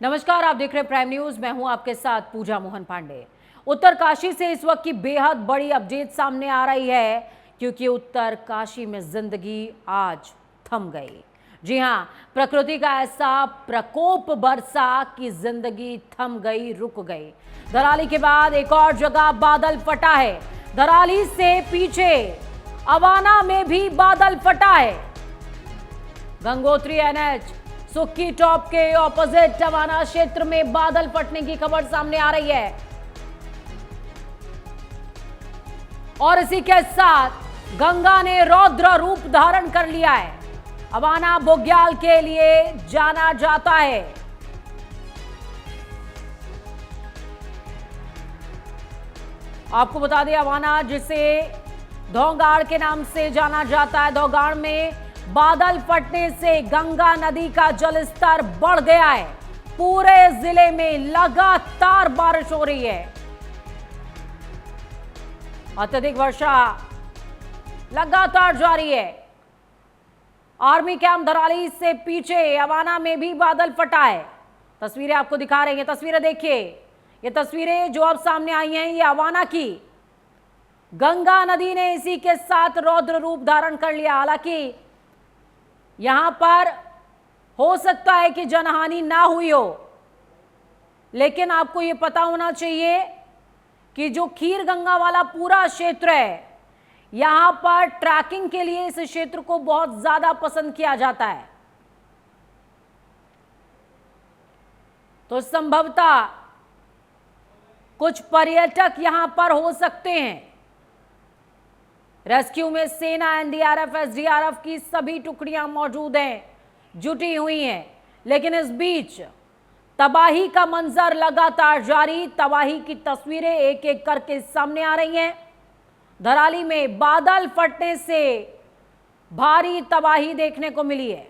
नमस्कार, आप देख रहे हैं प्राइम न्यूज। मैं हूं आपके साथ पूजा मोहन पांडे। उत्तरकाशी से इस वक्त की बेहद बड़ी अपडेट सामने आ रही है, क्योंकि उत्तरकाशी में जिंदगी आज थम गई। जी हां, प्रकृति का ऐसा प्रकोप बरसा कि जिंदगी थम गई, रुक गई। धराली के बाद एक और जगह बादल फटा है। धराली से पीछे अवाना में भी बादल फटा है। गंगोत्री एनएच सुक्की टॉप के ऑपोजिट टवाना क्षेत्र में बादल फटने की खबर सामने आ रही है। और इसी के साथ गंगा ने रौद्र रूप धारण कर लिया है। अवाना बुग्याल के लिए जाना जाता है। आपको बता दें, अवाना जिसे धौगाड़ के नाम से जाना जाता है, धौगाड़ में बादल फटने से गंगा नदी का जलस्तर बढ़ गया है। पूरे जिले में लगातार बारिश हो रही है। अत्यधिक वर्षा लगातार जारी है। आर्मी कैंप धराली से पीछे अवाना में भी बादल फटा है। तस्वीरें आपको दिखा रहे हैं, तस्वीरें देखिए। ये तस्वीरें जो अब सामने आई हैं, ये अवाना की। गंगा नदी ने इसी के साथ रौद्र रूप धारण कर लिया। हालांकि यहां पर हो सकता है कि जनहानि ना हुई हो, लेकिन आपको यह पता होना चाहिए कि जो खीर गंगा वाला पूरा क्षेत्र है, यहां पर ट्रैकिंग के लिए इस क्षेत्र को बहुत ज्यादा पसंद किया जाता है। तो संभवतः कुछ पर्यटक यहां पर हो सकते हैं। रेस्क्यू में सेना, एनडीआरएफ, एसडीआरएफ की सभी टुकड़ियां मौजूद हैं, जुटी हुई हैं। लेकिन इस बीच तबाही का मंजर लगातार जारी। तबाही की तस्वीरें एक एक करके सामने आ रही हैं। धराली में बादल फटने से भारी तबाही देखने को मिली है।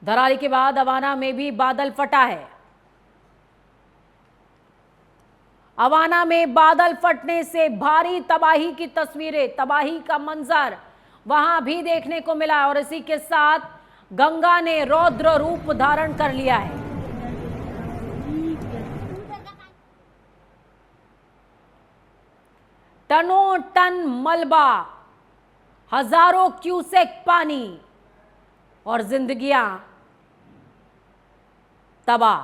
धराली के बाद अवाना में भी बादल फटा है। अवाना में बादल फटने से भारी तबाही की तस्वीरें, तबाही का मंजर वहां भी देखने को मिला। और इसी के साथ गंगा ने रौद्र रूप धारण कर लिया है। टनों टन मलबा, हजारों क्यूसेक पानी और जिंदगियां तबाह।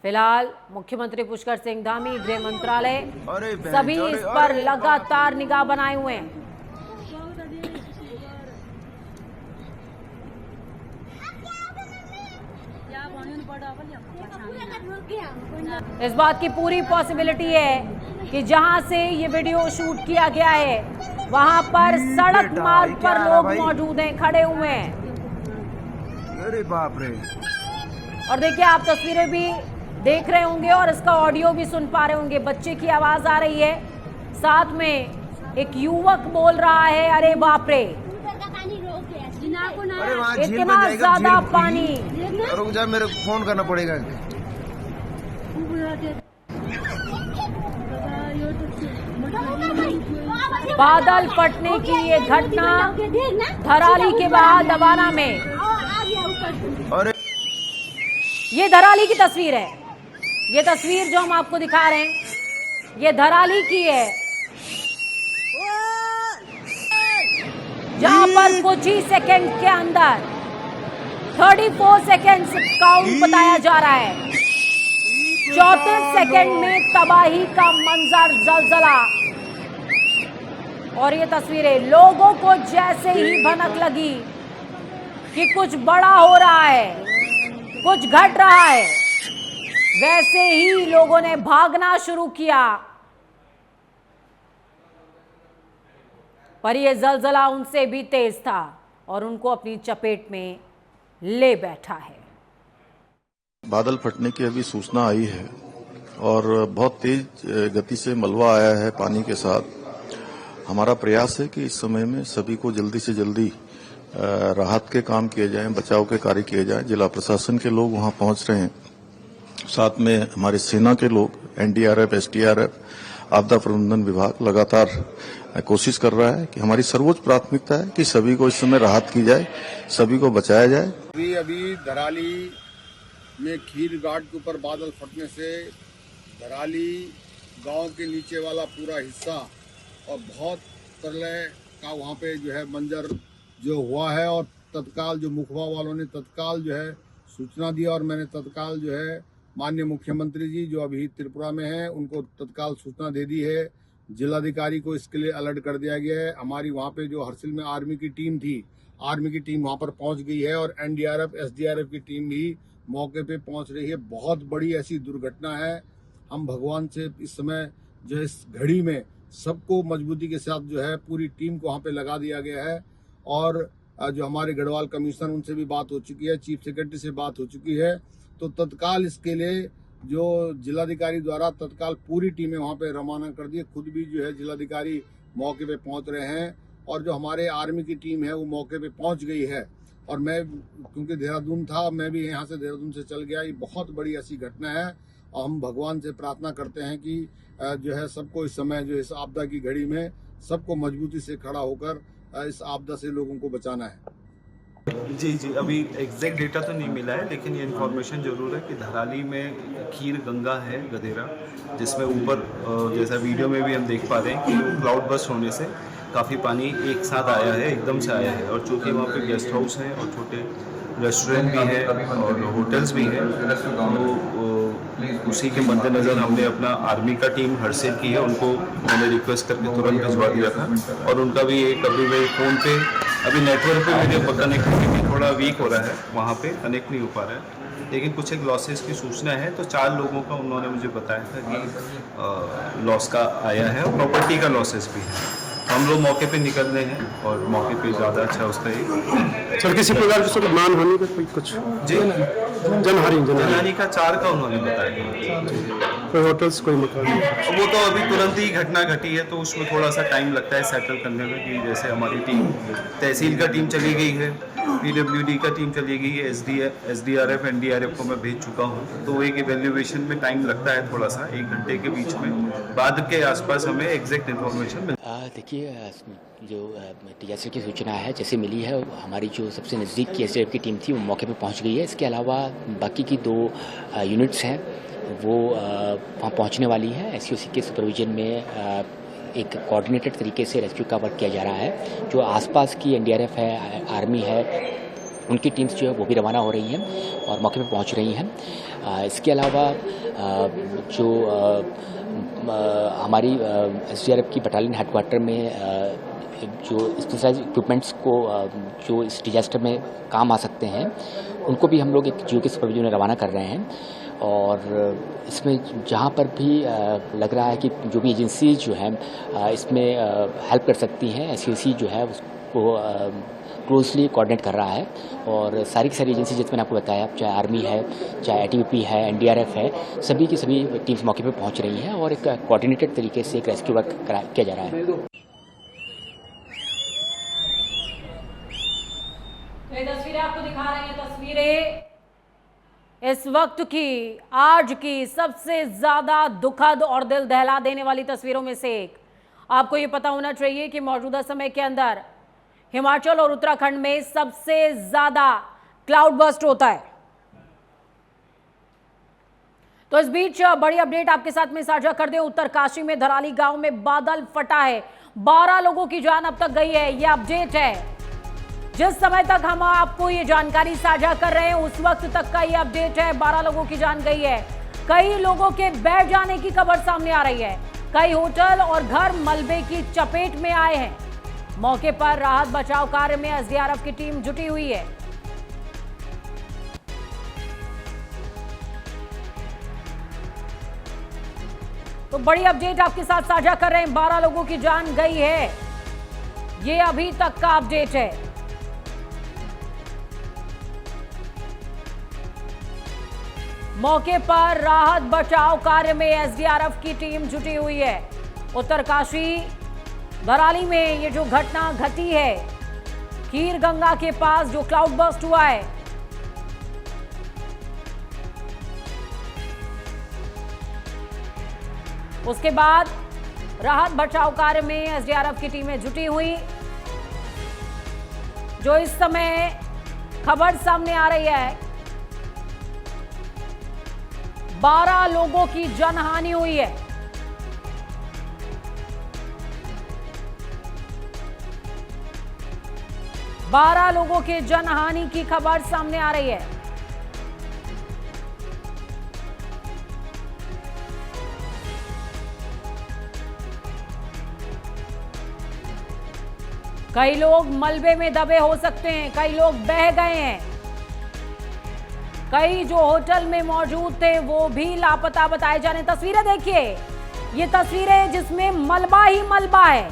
फिलहाल मुख्यमंत्री पुष्कर सिंह धामी, गृह मंत्रालय सभी इस पर लगातार निगाह बनाए हुए हैं। इस बात की पूरी पॉसिबिलिटी है कि जहां से ये वीडियो शूट किया गया है, वहां पर सड़क मार्ग पर लोग मौजूद हैं, खड़े हुए हैं। अरे बाप रे। और देखिए, आप तस्वीरें भी देख रहे होंगे और इसका ऑडियो भी सुन पा रहे होंगे। बच्चे की आवाज आ रही है, साथ में एक युवक बोल रहा है, अरे बाप रे, इतना ज्यादा पानी। रुक जा, मेरे को फोन करना पड़ेगा। बादल फटने की ये घटना धराली के बाद अवाना में। अरे ये धराली की तस्वीर है। ये तस्वीर जो हम आपको दिखा रहे हैं, ये धराली की है, जहां पर कुछ ही सेकंड के अंदर 34 सेकंड काउंट बताया जा रहा है। 34 सेकंड में तबाही का मंजर, जलजला। और ये तस्वीरें, लोगों को जैसे ही भनक लगी कि कुछ बड़ा हो रहा है, कुछ घट रहा है, वैसे ही लोगों ने भागना शुरू किया। पर यह जलजला उनसे भी तेज था और उनको अपनी चपेट में ले बैठा है। बादल फटने की अभी सूचना आई है और बहुत तेज गति से मलबा आया है पानी के साथ। हमारा प्रयास है कि इस समय में सभी को जल्दी से जल्दी राहत के काम किए जाएं, बचाव के कार्य किए जाएं। जिला प्रशासन के लोग वहां पहुंच रहे हैं, साथ में हमारे सेना के लोग, एनडीआरएफ, एसडीआरएफ आपदा प्रबंधन विभाग लगातार कोशिश कर रहा है कि हमारी सर्वोच्च प्राथमिकता है कि सभी को इस समय राहत की जाए, सभी को बचाया जाए। अभी धराली में खीर घाट के ऊपर बादल फटने से धराली गांव के नीचे वाला पूरा हिस्सा और बहुत प्रलय का वहाँ पे जो है मंजर जो हुआ है, और तत्काल जो मुखबा वालों ने तत्काल जो है सूचना दी, और मैंने तत्काल जो है माननीय मुख्यमंत्री जी जो अभी त्रिपुरा में हैं उनको तत्काल सूचना दे दी है। जिलाधिकारी को इसके लिए अलर्ट कर दिया गया है। हमारी वहाँ पे जो हरसिल में आर्मी की टीम थी, आर्मी की टीम वहाँ पर पहुँच गई है, और एनडीआरएफ एसडीआरएफ की टीम भी मौके पे पहुँच रही है। बहुत बड़ी ऐसी दुर्घटना है। हम भगवान से इस समय जो है इस घड़ी में सबको मजबूती के साथ जो है पूरी टीम को वहाँ पे लगा दिया गया है, और जो हमारे गढ़वाल कमिश्नर उनसे भी बात हो चुकी है, चीफ सेक्रेटरी से बात हो चुकी है। तो तत्काल इसके लिए जो जिलाधिकारी द्वारा तत्काल पूरी टीमें वहाँ पे रवाना कर दी। खुद भी जो है जिलाधिकारी मौके पे पहुँच रहे हैं, और जो हमारे आर्मी की टीम है वो मौके पे पहुँच गई है। और मैं क्योंकि देहरादून था, मैं भी यहाँ से देहरादून से चल गया। ये बहुत बड़ी ऐसी घटना है, और हम भगवान से प्रार्थना करते हैं कि जो है सबको इस समय जो इस आपदा की घड़ी में सबको मजबूती से खड़ा होकर इस आपदा से लोगों को बचाना है। जी, अभी एग्जैक्ट डेटा तो नहीं मिला है, लेकिन ये इन्फॉर्मेशन ज़रूर है कि धराली में खीर गंगा है गदेरा, जिसमें ऊपर जैसा वीडियो में भी हम देख पा रहे हैं कि क्लाउड बस्ट होने से काफ़ी पानी एक साथ आया है, एकदम से आया है। और चूँकि वहाँ पे गेस्ट हाउस हैं और छोटे रेस्टोरेंट भी हैं और होटल्स भी हैं, तो उसी के मद्देनज़र हमने अपना आर्मी का टीम हरसिल की है, उनको मैंने रिक्वेस्ट करके तुरंत भिजवा दिया था। और उनका भी एक अभी मेरे फ़ोन पे अभी नेटवर्क पे मेरे कनेक्टिविटी थोड़ा वीक हो रहा है, वहाँ पे कनेक्ट नहीं हो पा रहा है, लेकिन कुछ एक लॉसेस की सूचना है। तो 4 लोगों का उन्होंने मुझे बताया था कि लॉस का आया है, और प्रॉपर्टी का लॉसेस भी है। हम लोग मौके पे निकल रहे हैं, और मौके पे ज़्यादा अच्छा उसका ही सर किसी प्रकार की मानहानि का कोई कुछ जी जनहानि का 4 का उन्होंने बताया। कोई होटल्स कोई मकान? वो तो अभी तुरंत ही घटना घटी है, तो उसमें थोड़ा सा टाइम लगता है सेटल करने में। कि जैसे हमारी टीम तहसील का टीम चली गई है, पीडब्ल्यूडी का टीम चली गई है, एसडीआरएफ एनडीआरएफ को मैं भेज चुका हूँ। तो एक इवेल्युएशन में टाइम लगता है थोड़ा सा, 1 घंटे के बीच में, बाद के आसपास हमें एग्जैक्ट इन्फॉर्मेशन मिल। देखिए, जो टीएसए की सूचना है जैसे मिली है, हमारी जो सबसे नज़दीक की एसडीआरएफ की टीम थी वो मौके पे पहुंच गई है। इसके अलावा बाकी की 2 यूनिट्स हैं वो वहाँ पहुंचने वाली है। एससीओसी के सुपरविजन में एक कोऑर्डिनेटेड तरीके से रेस्क्यू का वर्क किया जा रहा है। जो आसपास की एनडीआरएफ है, आर्मी है, उनकी टीम्स जो है वो भी रवाना हो रही हैं और मौके पे पहुंच रही हैं। इसके अलावा जो हमारी एसडीआरएफ की बटालियन हेडक्वार्टर में जो स्पेशलाइज इक्विपमेंट्स को जो इस डिजास्टर में काम आ सकते हैं, उनको भी हम लोग एक जियो के सुपरविजन में रवाना कर रहे हैं। और इसमें जहाँ पर भी लग रहा है कि जो भी एजेंसी जो है इसमें हेल्प कर सकती हैं, एससीओसी जो है उसको क्लोजली कोऑर्डिनेट कर रहा है। और सारी की सारी एजेंसी जैसे मैंने आपको बताया, चाहे आर्मी है, चाहे आईटीबीपी है, एनडीआरएफ है, सभी की सभी टीम्स मौके पर पहुँच रही हैं और एक कोऑर्डिनेटेड तरीके से एक रेस्क्यू वर्क किया जा रहा है। ये तस्वीरें आपको दिखा रहे हैं, तस्वीरें इस वक्त की, आज की सबसे ज्यादा दुखद और दिल दहला देने वाली तस्वीरों में से एक। आपको ये पता होना चाहिए कि मौजूदा समय के अंदर हिमाचल और उत्तराखंड में सबसे ज्यादा क्लाउड बर्स्ट होता है। तो इस बीच बड़ी अपडेट आपके साथ में साझा कर दें। उत्तरकाशी में धराली गांव में बादल फटा है, 12 लोगों की जान अब तक गई है। यह अपडेट है। जिस समय तक हम आपको ये जानकारी साझा कर रहे हैं उस वक्त तक का ये अपडेट है। 12 लोगों की जान गई है। कई लोगों के बैठ जाने की खबर सामने आ रही है। कई होटल और घर मलबे की चपेट में आए हैं। मौके पर राहत बचाव कार्य में एसडीआरएफ की टीम जुटी हुई है। तो बड़ी अपडेट आपके साथ साझा कर रहे हैं। 12 लोगों की जान गई है, ये अभी तक का अपडेट है। मौके पर राहत बचाव कार्य में एसडीआरएफ की टीम जुटी हुई है। उत्तरकाशी धराली में ये जो घटना घटी है, खीर गंगा के पास जो क्लाउड बर्स्ट हुआ है, उसके बाद राहत बचाव कार्य में एसडीआरएफ की टीमें जुटी हुई। जो इस समय खबर सामने आ रही है, 12 लोगों की जनहानि हुई है। बारह लोगों के जनहानि की खबर सामने आ रही है। कई लोग मलबे में दबे हो सकते हैं, कई लोग बह गए हैं, कई जो होटल में मौजूद थे वो भी लापता बताए जा रहे हैं। तस्वीरें देखिए, ये तस्वीरें जिसमें मलबा ही मलबा है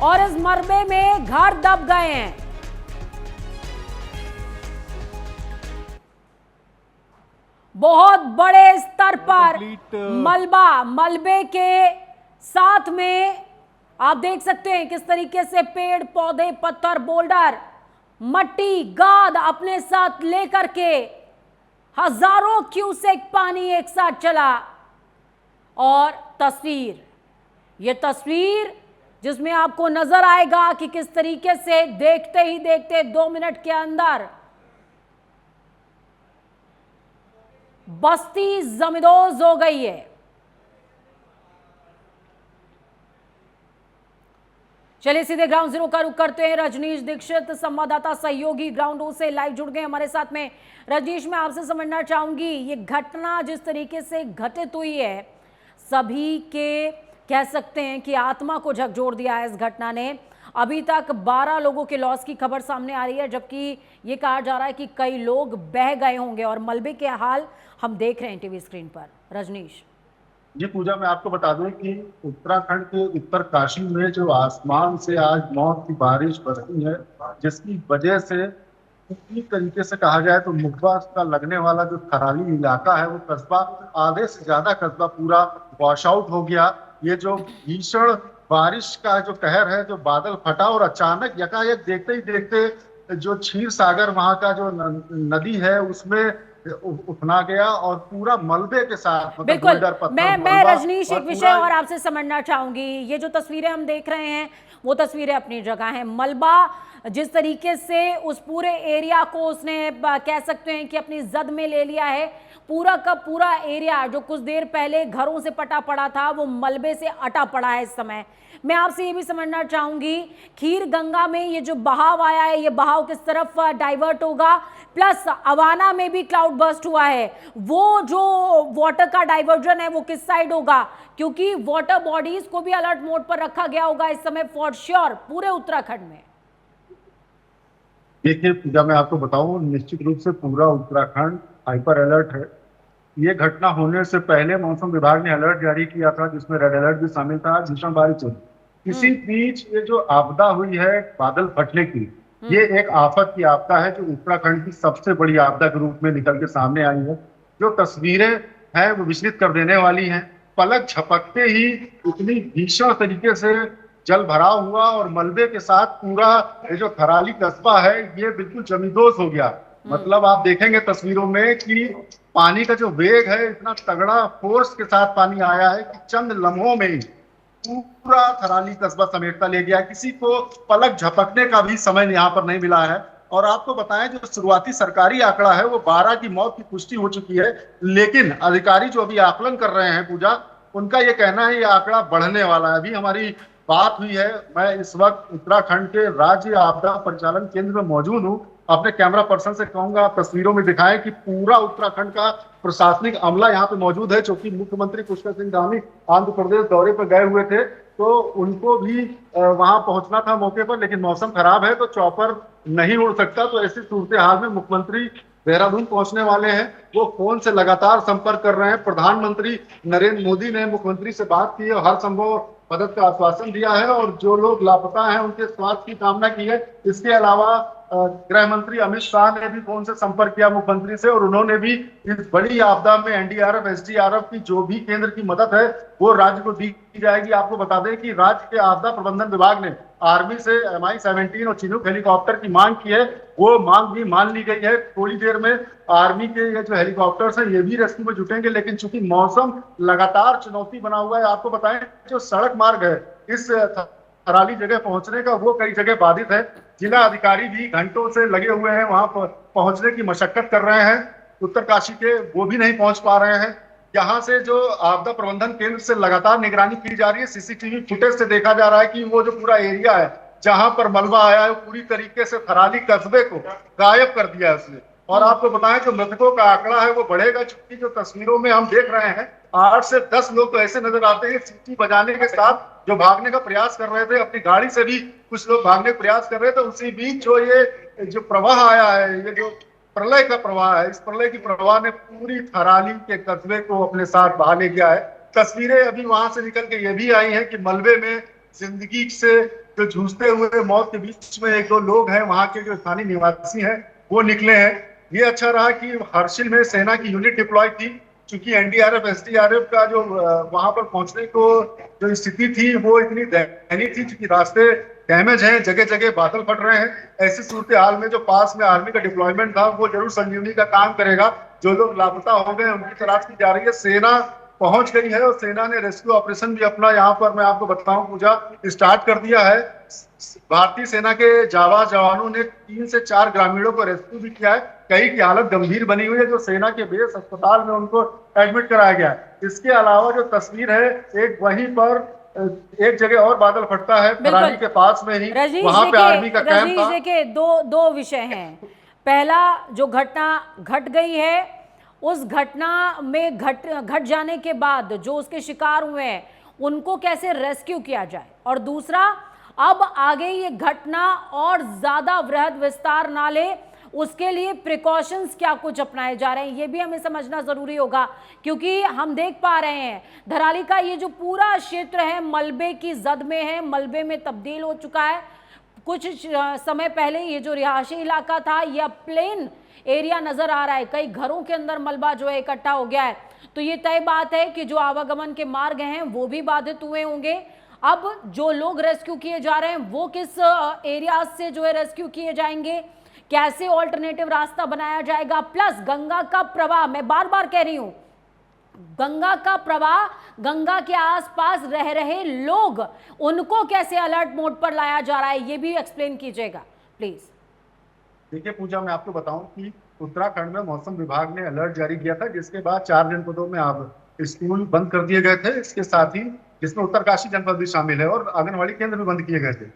और इस मलबे में घर दब गए हैं। बहुत बड़े स्तर पर मलबे के साथ में आप देख सकते हैं किस तरीके से पेड़ पौधे, पत्थर, बोल्डर, मट्टी, गाद अपने साथ लेकर के हजारों क्यूसेक पानी एक साथ चला। और ये तस्वीर जिसमें आपको नजर आएगा कि किस तरीके से देखते ही देखते 2 मिनट के अंदर बस्ती जमींदोज हो गई है। चलिए सीधे ग्राउंड जीरो का रुख करते हैं। रजनीश दीक्षित संवाददाता सहयोगी ग्राउंड से लाइव जुड़ गए हमारे साथ में। रजनीश, मैं आपसे समझना चाहूंगी, ये घटना जिस तरीके से घटित हुई है, सभी के कह सकते हैं कि आत्मा को झकझोर दिया है इस घटना ने। अभी तक 12 लोगों के लॉस की खबर सामने आ रही है, जबकि ये कहा जा रहा है कि कई लोग बह गए होंगे और मलबे के हाल हम देख रहे हैं टीवी स्क्रीन पर। रजनीश जी पूजा, मैं आपको बता दूं कि उत्तराखंड के उत्तरकाशी में जो आसमान से आज मौत की बारिश बरसी है, जिसकी वजह से पूरी तरीके से कहा जाए तो मुखबा का लगने वाला जो थराली इलाका है, वो कस्बा, आधे से ज्यादा कस्बा पूरा वॉश आउट हो गया। ये जो भीषण बारिश का जो कहर है, जो बादल फटा और अचानक यकायक देखते ही देखते जो क्षीर सागर वहां का जो नदी है उसमें उफना गया और पूरा मलबे के साथ। बिल्कुल, मैं रजनीश एक विषय और आपसे समझना चाहूंगी। ये जो तस्वीरें हम देख रहे हैं वो तस्वीरें अपनी जगह हैं। मलबा जिस तरीके से उस पूरे एरिया को उसने कह सकते हैं कि अपनी जद में ले लिया है, पूरा का पूरा एरिया जो कुछ देर पहले घरों से पटा पड़ा था वो मलबे से अटा पड़ा है इस समय। मैं आपसे ये भी समझना चाहूंगी, खीर गंगा में ये जो बहाव आया है, ये बहाव किस तरफ डाइवर्ट होगा, प्लस अवाना में भी क्लाउड बर्स्ट हुआ है, वो जो वाटर का डाइवर्जन है वो किस साइड होगा, क्योंकि वाटर बॉडीज को भी अलर्ट मोड पर रखा गया होगा इस समय फॉर श्योर पूरे उत्तराखंड में। देखिए पूजा, मैं आपको बताऊं, निश्चित रूप से पूरा उत्तराखंड हाइपर अलर्ट है। ये घटना होने से पहले मौसम विभाग ने अलर्ट जारी किया था, जिसमें रेड अलर्ट भी शामिल था। भीषण बारिश हुई, इसी बीच ये जो आपदा हुई है बादल फटने की, ये एक आफत की आपदा है जो उत्तराखंड की सबसे बड़ी आपदा के रूप में निकल के सामने आई है। जो तस्वीरें हैं वो विचलित कर देने वाली हैं। पलक झपकते ही इतनी भीषण तरीके से जल भराव हुआ और मलबे के साथ पूरा ये जो थराली कस्बा है ये बिल्कुल जमींदोज हो गया। मतलब आप देखेंगे तस्वीरों में कि पानी का जो वेग है, इतना तगड़ा फोर्स के साथ पानी आया है कि चंद लम्हों में पूरा थराली कस्बा समेटता ले गया। किसी को पलक झपकने का भी समय यहाँ पर नहीं मिला है। और आपको बताएं, जो शुरुआती सरकारी आंकड़ा है वो 12 की मौत की पुष्टि हो चुकी है, लेकिन अधिकारी जो अभी आकलन कर रहे हैं पूजा, उनका ये कहना है ये आंकड़ा बढ़ने वाला है। अभी हमारी बात हुई है, मैं इस वक्त उत्तराखंड के राज्य आपदा परिचालन केंद्र में मौजूद हूँ। अपने कैमरा पर्सन से कहूंगा आप तस्वीरों में दिखाएं कि पूरा उत्तराखंड का प्रशासनिक अमला यहाँ पे मौजूद है, क्योंकि मुख्यमंत्री पुष्कर सिंह धामी आंध्र प्रदेश दौरे पर गए हुए थे, तो उनको भी वहां पहुंचना था मौके पर, लेकिन मौसम खराब है तो चॉपर नहीं उड़ सकता। तो ऐसी सूरत हाल में मुख्यमंत्री देहरादून पहुंचने वाले हैं। वो फोन से लगातार संपर्क कर रहे हैं। प्रधानमंत्री नरेंद्र मोदी ने मुख्यमंत्री से बात की और हर संभव मदद का आश्वासन दिया है और जो लोग लापता हैं उनके स्वास्थ्य की कामना की है। इसके अलावा गृह मंत्री अमित शाह ने भी फोन से संपर्क किया मुख्यमंत्री से, और उन्होंने भी इस बड़ी आपदा में एनडीआरएफ एसडीआरएफ की जो भी केंद्र की मदद है वो राज्य को दी जाएगी। आपको बता दें कि राज्य के आपदा प्रबंधन विभाग ने आर्मी से MI-17 और चिनूक हेलीकॉप्टर की मांग की है, वो मांग भी मान ली गई है। थोड़ी देर में आर्मी के ये जो हेलीकॉप्टर्स हैं ये भी रेस्क्यू में जुटेंगे, लेकिन चूंकि मौसम लगातार चुनौती बना हुआ है, आपको बताएं जो सड़क मार्ग है इस थराली जगह पहुंचने का वो कई जगह बाधित है। जिला अधिकारी भी घंटों से लगे हुए हैं, वहां पर पहुंचने की मशक्कत कर रहे हैं। उत्तरकाशी के वो भी नहीं पहुंच पा रहे हैं। यहाँ से जो आपदा प्रबंधन केंद्र से लगातार निगरानी की जा रही है, सीसीटीवी फुटेज से देखा जा रहा है कि वो जो पूरा एरिया है जहां पर मलबा आया है पूरी तरीके से थराली कस्बे को गायब कर दिया है उसने। और आपको बताएं जो मृतकों का आंकड़ा है वो बढ़ेगा, क्योंकि जो तस्वीरों में हम देख रहे हैं 8 से 10 लोग तो ऐसे नजर आते हैं सीटी बजाने के साथ जो भागने का प्रयास कर रहे थे, अपनी गाड़ी से भी कुछ लोग भागने का प्रयास कर रहे थे। उसी बीच जो ये जो प्रवाह आया है, ये जो प्रलय का प्रवाह है, इस प्रलय की प्रवाह ने पूरी थराली के कस्बे को अपने साथ बहा ले गया है। तस्वीरें अभी वहां से निकल के ये भी आई हैं कि मलबे में जिंदगी से जो जूझते हुए मौत के बीच में 1-2 लोग हैं, वहां के जो स्थानीय निवासी हैं वो निकले हैं। ये अच्छा रहा कि हर्षिल में सेना की यूनिट डिप्लॉय थी, क्योंकि एनडीआरएफ एसडीआरएफ का जो वहां पर पहुंचने को जो स्थिति थी वो इतनी दयनीय थी, क्योंकि रास्ते डैमेज हैं, जगह जगह बादल फट रहे हैं। ऐसी सूरत हाल में जो पास में आर्मी का डिप्लॉयमेंट था वो जरूर संजीवनी का काम करेगा। जो लोग लापता हो गए उनकी तलाश की जा रही है। सेना पहुंच गई है और सेना ने रेस्क्यू ऑपरेशन भी अपना यहाँ पर मैं आपको बताऊं पूजा स्टार्ट कर दिया है। भारतीय सेना के जाबाज जवानों ने 3 से 4 ग्रामीणों को रेस्क्यू भी किया है। कई की हालत गंभीर बनी हुई है, जो सेना के बेस अस्पताल में उनको एडमिट कराया गया है। इसके अलावा जो तस्वीर है एक वहीं पर एक जगह और बादल फटता है थराली के पास में ही, वहां पे आर्मी का कैंप था। देखिए दो विषय हैं। पहला जो घटना घट गई है उस घटना में घट जाने के बाद जो उसके शिकार हुए हैं उनको कैसे रेस्क्यू किया जाए, और दूसरा अब आगे ये घटना और ज्यादा वृहद विस्तार ना ले उसके लिए प्रिकॉशंस क्या कुछ अपनाए जा रहे हैं ये भी हमें समझना जरूरी होगा, क्योंकि हम देख पा रहे हैं धराली का ये जो पूरा क्षेत्र है मलबे की जद में है, मलबे में तब्दील हो चुका है। कुछ समय पहले ये जो रिहायशी इलाका था यह प्लेन एरिया नजर आ रहा है, कई घरों के अंदर मलबा जो है इकट्ठा हो गया है। तो ये तय बात है कि जो आवागमन के मार्ग हैं वो भी बाधित हुए होंगे। अब जो लोग रेस्क्यू किए जा रहे हैं वो किस एरिया से जो है रेस्क्यू किए जाएंगे, कैसे ऑल्टरनेटिव रास्ता बनाया जाएगा, प्लस गंगा का प्रवाह, मैं बार बार कह रही हूं गंगा का प्रवाह, गंगा के आसपास रह रहे लोग उनको कैसे अलर्ट मोड पर लाया जा रहा है ये भी एक्सप्लेन कीजिएगा प्लीज। देखिए पूजा, मैं आपको बताऊं कि उत्तराखंड में मौसम विभाग ने अलर्ट जारी किया था, जिसके बाद 4 जनपदों में अब स्कूल बंद कर दिए गए थे। इसके साथ ही जिसमें उत्तरकाशी जनपद भी शामिल है और आंगनबाड़ी केंद्र भी बंद किए गए थे।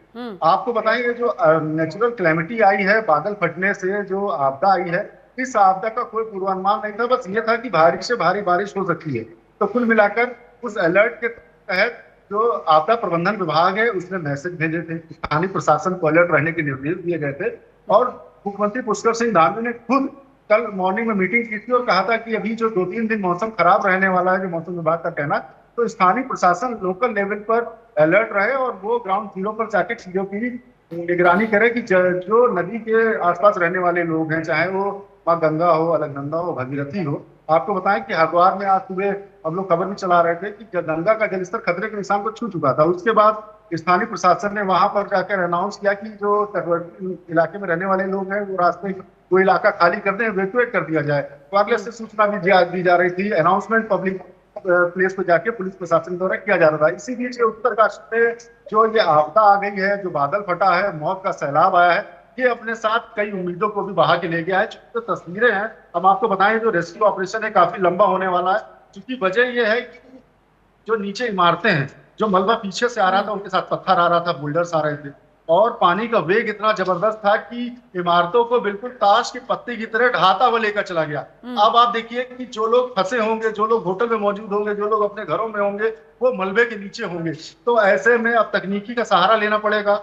आपको बताएंगे जो नेचुरल क्लैमिटी आई है, बादल फटने से जो आपदा आई है, इस आपदा का कोई पूर्वानुमान नहीं था, बस ये था कि भारी से भारी बारिश हो सकती है। तो कुल मिलाकर उस अलर्ट के तहत जो आपदा प्रबंधन विभाग है उसने मैसेज भेजे थे, स्थानीय प्रशासन को अलर्ट रहने के निर्देश दिए गए थे। और मुख्यमंत्री पुष्कर सिंह धामी ने खुद कल मॉर्निंग में मीटिंग की थी और कहा था कि अभी जो 2-3 दिन मौसम खराब रहने वाला है, जो मौसम विभाग का कहना, तो स्थानीय प्रशासन लोकल लेवल पर अलर्ट रहे और वो ग्राउंड जीरो पर जाके चीजों की निगरानी करे कि जो नदी के आसपास रहने वाले लोग हैं, चाहे वो माँ गंगा हो, अलकनंदा हो, भगीरथी हो। आपको बताएं कि हरिद्वार में आज सुबह हम लोग खबर भी चला रहे थे कि गंगा का जलस्तर खतरे के निशान को छू चुका था। उसके बाद स्थानीय प्रशासन ने वहां पर जाकर अनाउंस किया कि जो तटवर्ती इलाके में रहने वाले लोग हैं वो रास्ते वो इलाका खाली कर दें, इवैक्यूएट कर दिया जाए। वायरलेस से सूचना भी दी जा रही थी, अनाउंसमेंट पब्लिक प्लेस पर जाके पुलिस प्रशासन द्वारा किया जा रहा था। इसी बीच उत्तरकाशी में जो ये आपदा आ गई है, जो बादल फटा है, मौत का सैलाब आया है, ये अपने साथ कई उम्मीदों को भी बहा के ले गया है। जो तस्वीरें हैं हम आपको बताएं, जो रेस्क्यू ऑपरेशन है काफी लंबा होने वाला है, क्योंकि वजह यह है कि जो नीचे इमारतें हैं, जो मलबा पीछे से आ रहा था उनके साथ पत्थर आ रहा था, बुल्डर्स आ रहे थे, और पानी का वेग इतना जबरदस्त था कि इमारतों को बिल्कुल ताश की पत्ती की तरह ढहाता हुआ लेकर चला गया। अब आप देखिए कि जो लोग फंसे होंगे, जो लोग होटल में मौजूद होंगे, जो लोग अपने घरों में होंगे, वो मलबे के नीचे होंगे। तो ऐसे में अब तकनीकी का सहारा लेना पड़ेगा,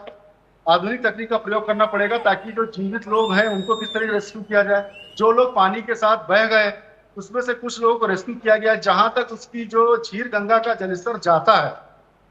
आधुनिक तकनीक का प्रयोग करना पड़ेगा, ताकि जो जीवित लोग हैं उनको किस तरह रेस्क्यू किया जाए। जो लोग पानी के साथ बह गए उसमें से कुछ लोगों को रेस्क्यू किया गया। जहां तक उसकी जो झीर गंगा का जलस्तर जाता है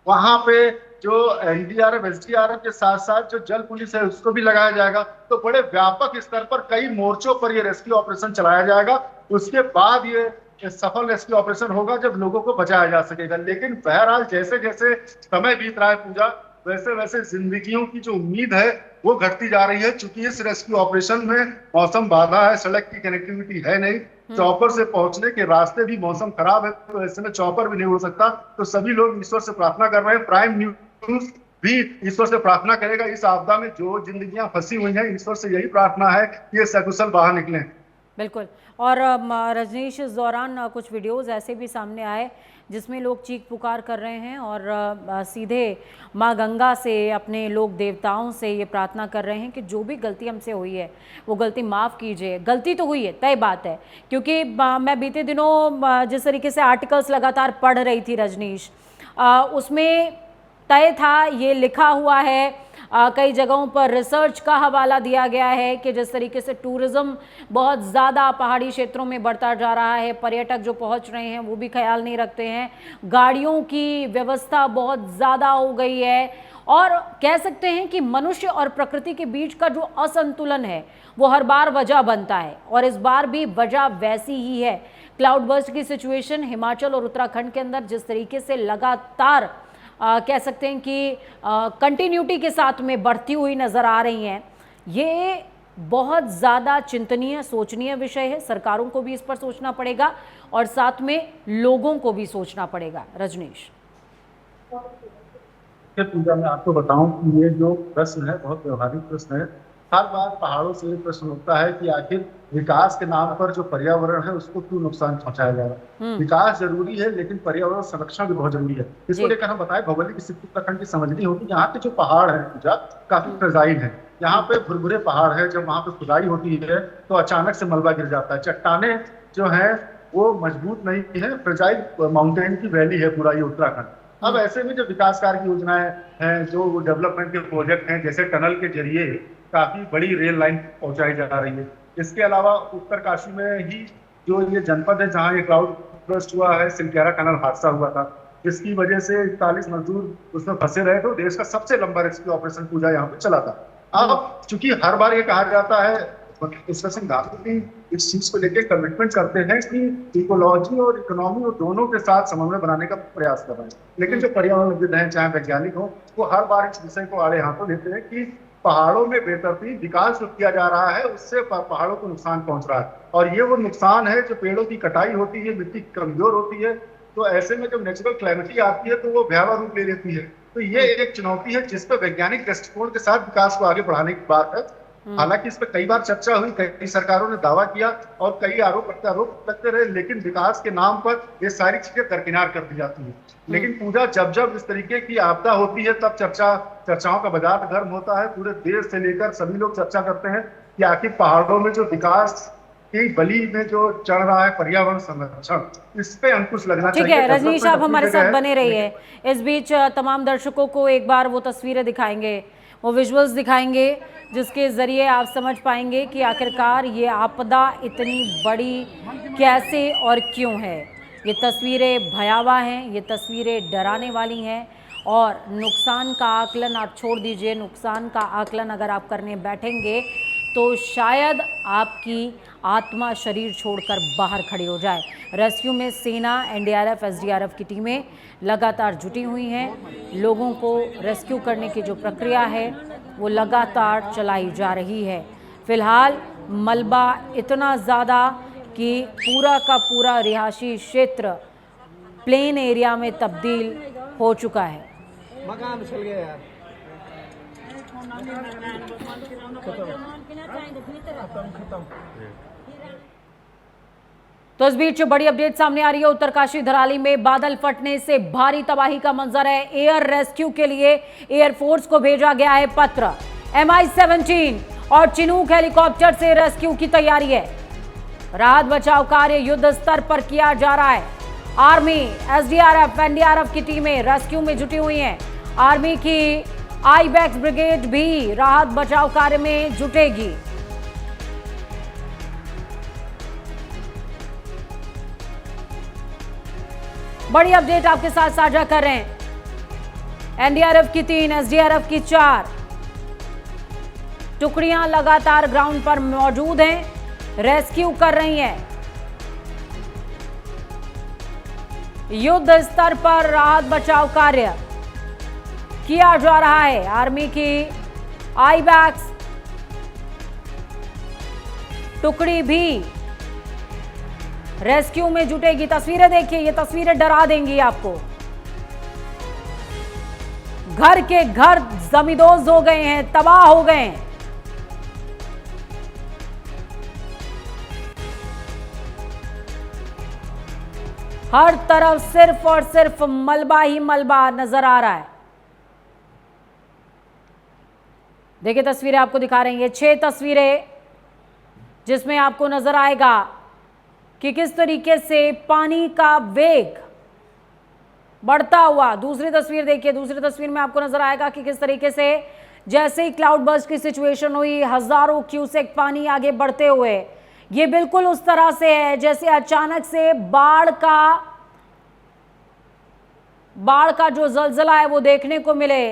वहां पे जो एनडीआरएफ एसडीआरएफ के साथ साथ जो जल पुलिस है उसको भी लगाया जाएगा। तो बड़े व्यापक स्तर पर कई मोर्चों पर ये रेस्क्यू ऑपरेशन चलाया जाएगा। उसके बाद ये सफल रेस्क्यू ऑपरेशन होगा जब लोगों को बचाया जा सकेगा। लेकिन बहरहाल जैसे जैसे समय बीत रहा है पूजा, वैसे वैसे जिंदगियों की जो उम्मीद है वो घटती जा रही है। चूंकि इस रेस्क्यू ऑपरेशन में मौसम बाधा है, सड़क की कनेक्टिविटी है नहीं, चॉपर से पहुंचने के रास्ते भी मौसम खराब है, तो ऐसे में चॉपर भी नहीं हो सकता। तो सभी लोग ईश्वर से प्रार्थना कर रहे हैं। प्राइम न्यूज भी ईश्वर से प्रार्थना करेगा। इस आपदा में जो जिंदगियां फंसी हुई हैं, ईश्वर से यही प्रार्थना है कि ये सकुशल बाहर निकले। बिल्कुल। और रजनीश, इस दौरान कुछ वीडियोस ऐसे भी सामने आए जिसमें लोग चीख पुकार कर रहे हैं और सीधे माँ गंगा से, अपने लोक देवताओं से ये प्रार्थना कर रहे हैं कि जो भी गलती हमसे हुई है वो गलती माफ़ कीजिए। गलती तो हुई है, तय बात है, क्योंकि मैं बीते दिनों जिस तरीके से आर्टिकल्स लगातार पढ़ रही थी रजनीश, उसमें तय था, ये लिखा हुआ है, कई जगहों पर रिसर्च का हवाला दिया गया है कि जिस तरीके से टूरिज़्म बहुत ज़्यादा पहाड़ी क्षेत्रों में बढ़ता जा रहा है, पर्यटक जो पहुंच रहे हैं वो भी ख्याल नहीं रखते हैं, गाड़ियों की व्यवस्था बहुत ज़्यादा हो गई है, और कह सकते हैं कि मनुष्य और प्रकृति के बीच का जो असंतुलन है वो हर बार वजह बनता है, और इस बार भी वजह वैसी ही है। क्लाउड बर्स्ट की सिचुएशन हिमाचल और उत्तराखंड के अंदर जिस तरीके से लगातार कह सकते हैं कि कंटिन्यूटी के साथ में बढ़ती हुई नज़र आ रही हैं, ये बहुत ज़्यादा चिंतनीय, सोचनीय विषय है। सरकारों को भी इस पर सोचना पड़ेगा और साथ में लोगों को भी सोचना पड़ेगा। रजनीश, पूजा मैं आपको बताऊं कि ये जो प्रश्न है बहुत व्यवहारिक प्रश्न है। हर बार पहाड़ों से प्रश्न उठता है कि आखिर विकास के नाम पर जो पर्यावरण है उसको क्यों नुकसान पहुंचाया जा रहा है। विकास जरूरी है लेकिन पर्यावरण संरक्षण भी बहुत जरूरी है। इसको लेकर हम बताएं, भौगोलिक स्थिति उत्तराखंड की समझनी होगी। यहाँ के जो पहाड़ है पूजा काफी फ्रेजाइल है। यहाँ पे भुरभुरे पहाड़ है, जब वहाँ पे खुदाई होती है तो अचानक से मलबा गिर जाता है। चट्टाने जो है वो मजबूत नहीं है, फ्रेजाइल माउंटेन की वैली है पूरा ये उत्तराखंड। अब ऐसे में जो विकास कार्य की योजनाएं हैं, जो डेवलपमेंट के प्रोजेक्ट हैं, जैसे टनल के जरिए काफी बड़ी रेल लाइन पहुंचाई जा रही है। इसके अलावा उत्तरकाशी में ही जो ये जनपद है जहां ये क्लाउड बर्स्ट हुआ है, सिलक्यारा टनल हादसा हुआ था, जिसकी वजह से 41 मजदूर उसमें फंसे रहे, तो देश का सबसे लंबा रेस्क्यू ऑपरेशन पूजा यहाँ पे चला था। अब चूंकि हर बार ये कहा जाता है, इस चीज को लेकर कमिटमेंट करते हैं कि इकोलॉजी और इकोनॉमी और दोनों के साथ समन्वय बनाने का प्रयास कर रहे हैं। लेकिन जो पर्यावरणविद हैं, चाहे वैज्ञानिक हो, वो हर बार इस विषय को आड़े हाथों लेते हैं कि पहाड़ों में बेतरतीब विकास जो किया जा रहा है उससे पहाड़ों को नुकसान पहुंच रहा है, और ये वो नुकसान है जो पेड़ों की कटाई होती है, मिट्टी कमजोर होती है। तो ऐसे में जब नेचुरल क्लैमिटी आती है तो वो भयावह रूप ले लेती है। तो ये एक चुनौती है जिस पर वैज्ञानिक दृष्टिकोण के साथ विकास को आगे बढ़ाने की बात है। हालांकि इस पर कई बार चर्चा हुई, कई सरकारों ने दावा किया और कई आरोप प्रत्यारोप लगते रहे, लेकिन विकास के नाम पर ये सारी चीजें दरकिनार कर दी जाती है। लेकिन पूजा जब जब इस तरीके की आपदा होती है तब चर्चाओं का बाजार गर्म होता है। पूरे देश से लेकर सभी लोग चर्चा करते हैं कि आखिर पहाड़ों में जो विकास की बली में जो चढ़ रहा है पर्यावरण संरक्षण, इस पे अंकुश लगना चाहिए। ठीक है रजनीश, आप हमारे साथ बने रहिए। इस बीच तमाम दर्शकों को एक बार वो तस्वीरें दिखाएंगे, वो विजुअल्स दिखाएंगे जिसके ज़रिए आप समझ पाएंगे कि आखिरकार ये आपदा इतनी बड़ी कैसे और क्यों है। ये तस्वीरें भयावह हैं, ये तस्वीरें डराने वाली हैं, और नुकसान का आकलन आप छोड़ दीजिए, नुकसान का आकलन अगर आप करने बैठेंगे तो शायद आपकी आत्मा शरीर छोड़कर बाहर खड़ी हो जाए। रेस्क्यू में सेना, एनडीआरएफ, एसडीआरएफ की टीमें लगातार जुटी हुई हैं। लोगों को रेस्क्यू करने की जो प्रक्रिया है वो लगातार चलाई जा रही है। फिलहाल मलबा इतना ज़्यादा कि पूरा का पूरा रिहायशी क्षेत्र प्लेन एरिया में तब्दील हो चुका है। मकान चल गया यार। तो इस बीच बड़ी अपडेट सामने आ रही है। उत्तरकाशी धराली में बादल फटने से भारी तबाही का मंजर है। एयर रेस्क्यू के लिए एयरफोर्स को भेजा गया है पत्र। MI-17 और चिनूक हेलीकॉप्टर से रेस्क्यू की तैयारी है। राहत बचाव कार्य युद्ध स्तर पर किया जा रहा है। आर्मी, एसडीआरएफ, एनडीआरएफ की टीमें रेस्क्यू में जुटी हुई हैं। आर्मी की आईबैक्स ब्रिगेड भी राहत बचाव कार्य में जुटेगी। बड़ी अपडेट आपके साथ साझा कर रहे हैं। एनडीआरएफ की 3, एसडीआरएफ की 4 टुकड़ियां लगातार ग्राउंड पर मौजूद हैं, रेस्क्यू कर रही हैं। युद्ध स्तर पर राहत बचाव कार्य किया जा रहा है। आर्मी की आईबैक्स टुकड़ी भी रेस्क्यू में जुटेगी। तस्वीरें देखिए, ये तस्वीरें डरा देंगी आपको। घर के घर जमींदोज हो गए हैं, तबाह हो गए हैं। हर तरफ सिर्फ और सिर्फ मलबा ही मलबा नजर आ रहा है। देखिए तस्वीरें आपको दिखा रही हैं, 6 तस्वीरें जिसमें आपको नजर आएगा कि किस तरीके से पानी का वेग बढ़ता हुआ। दूसरी तस्वीर देखिए, दूसरी तस्वीर में आपको नजर आएगा कि किस तरीके से जैसे ही क्लाउड बर्स्ट की सिचुएशन हुई, हजारों क्यूसेक पानी आगे बढ़ते हुए, ये बिल्कुल उस तरह से है जैसे अचानक से बाढ़ का जो जलजला है वो देखने को मिले।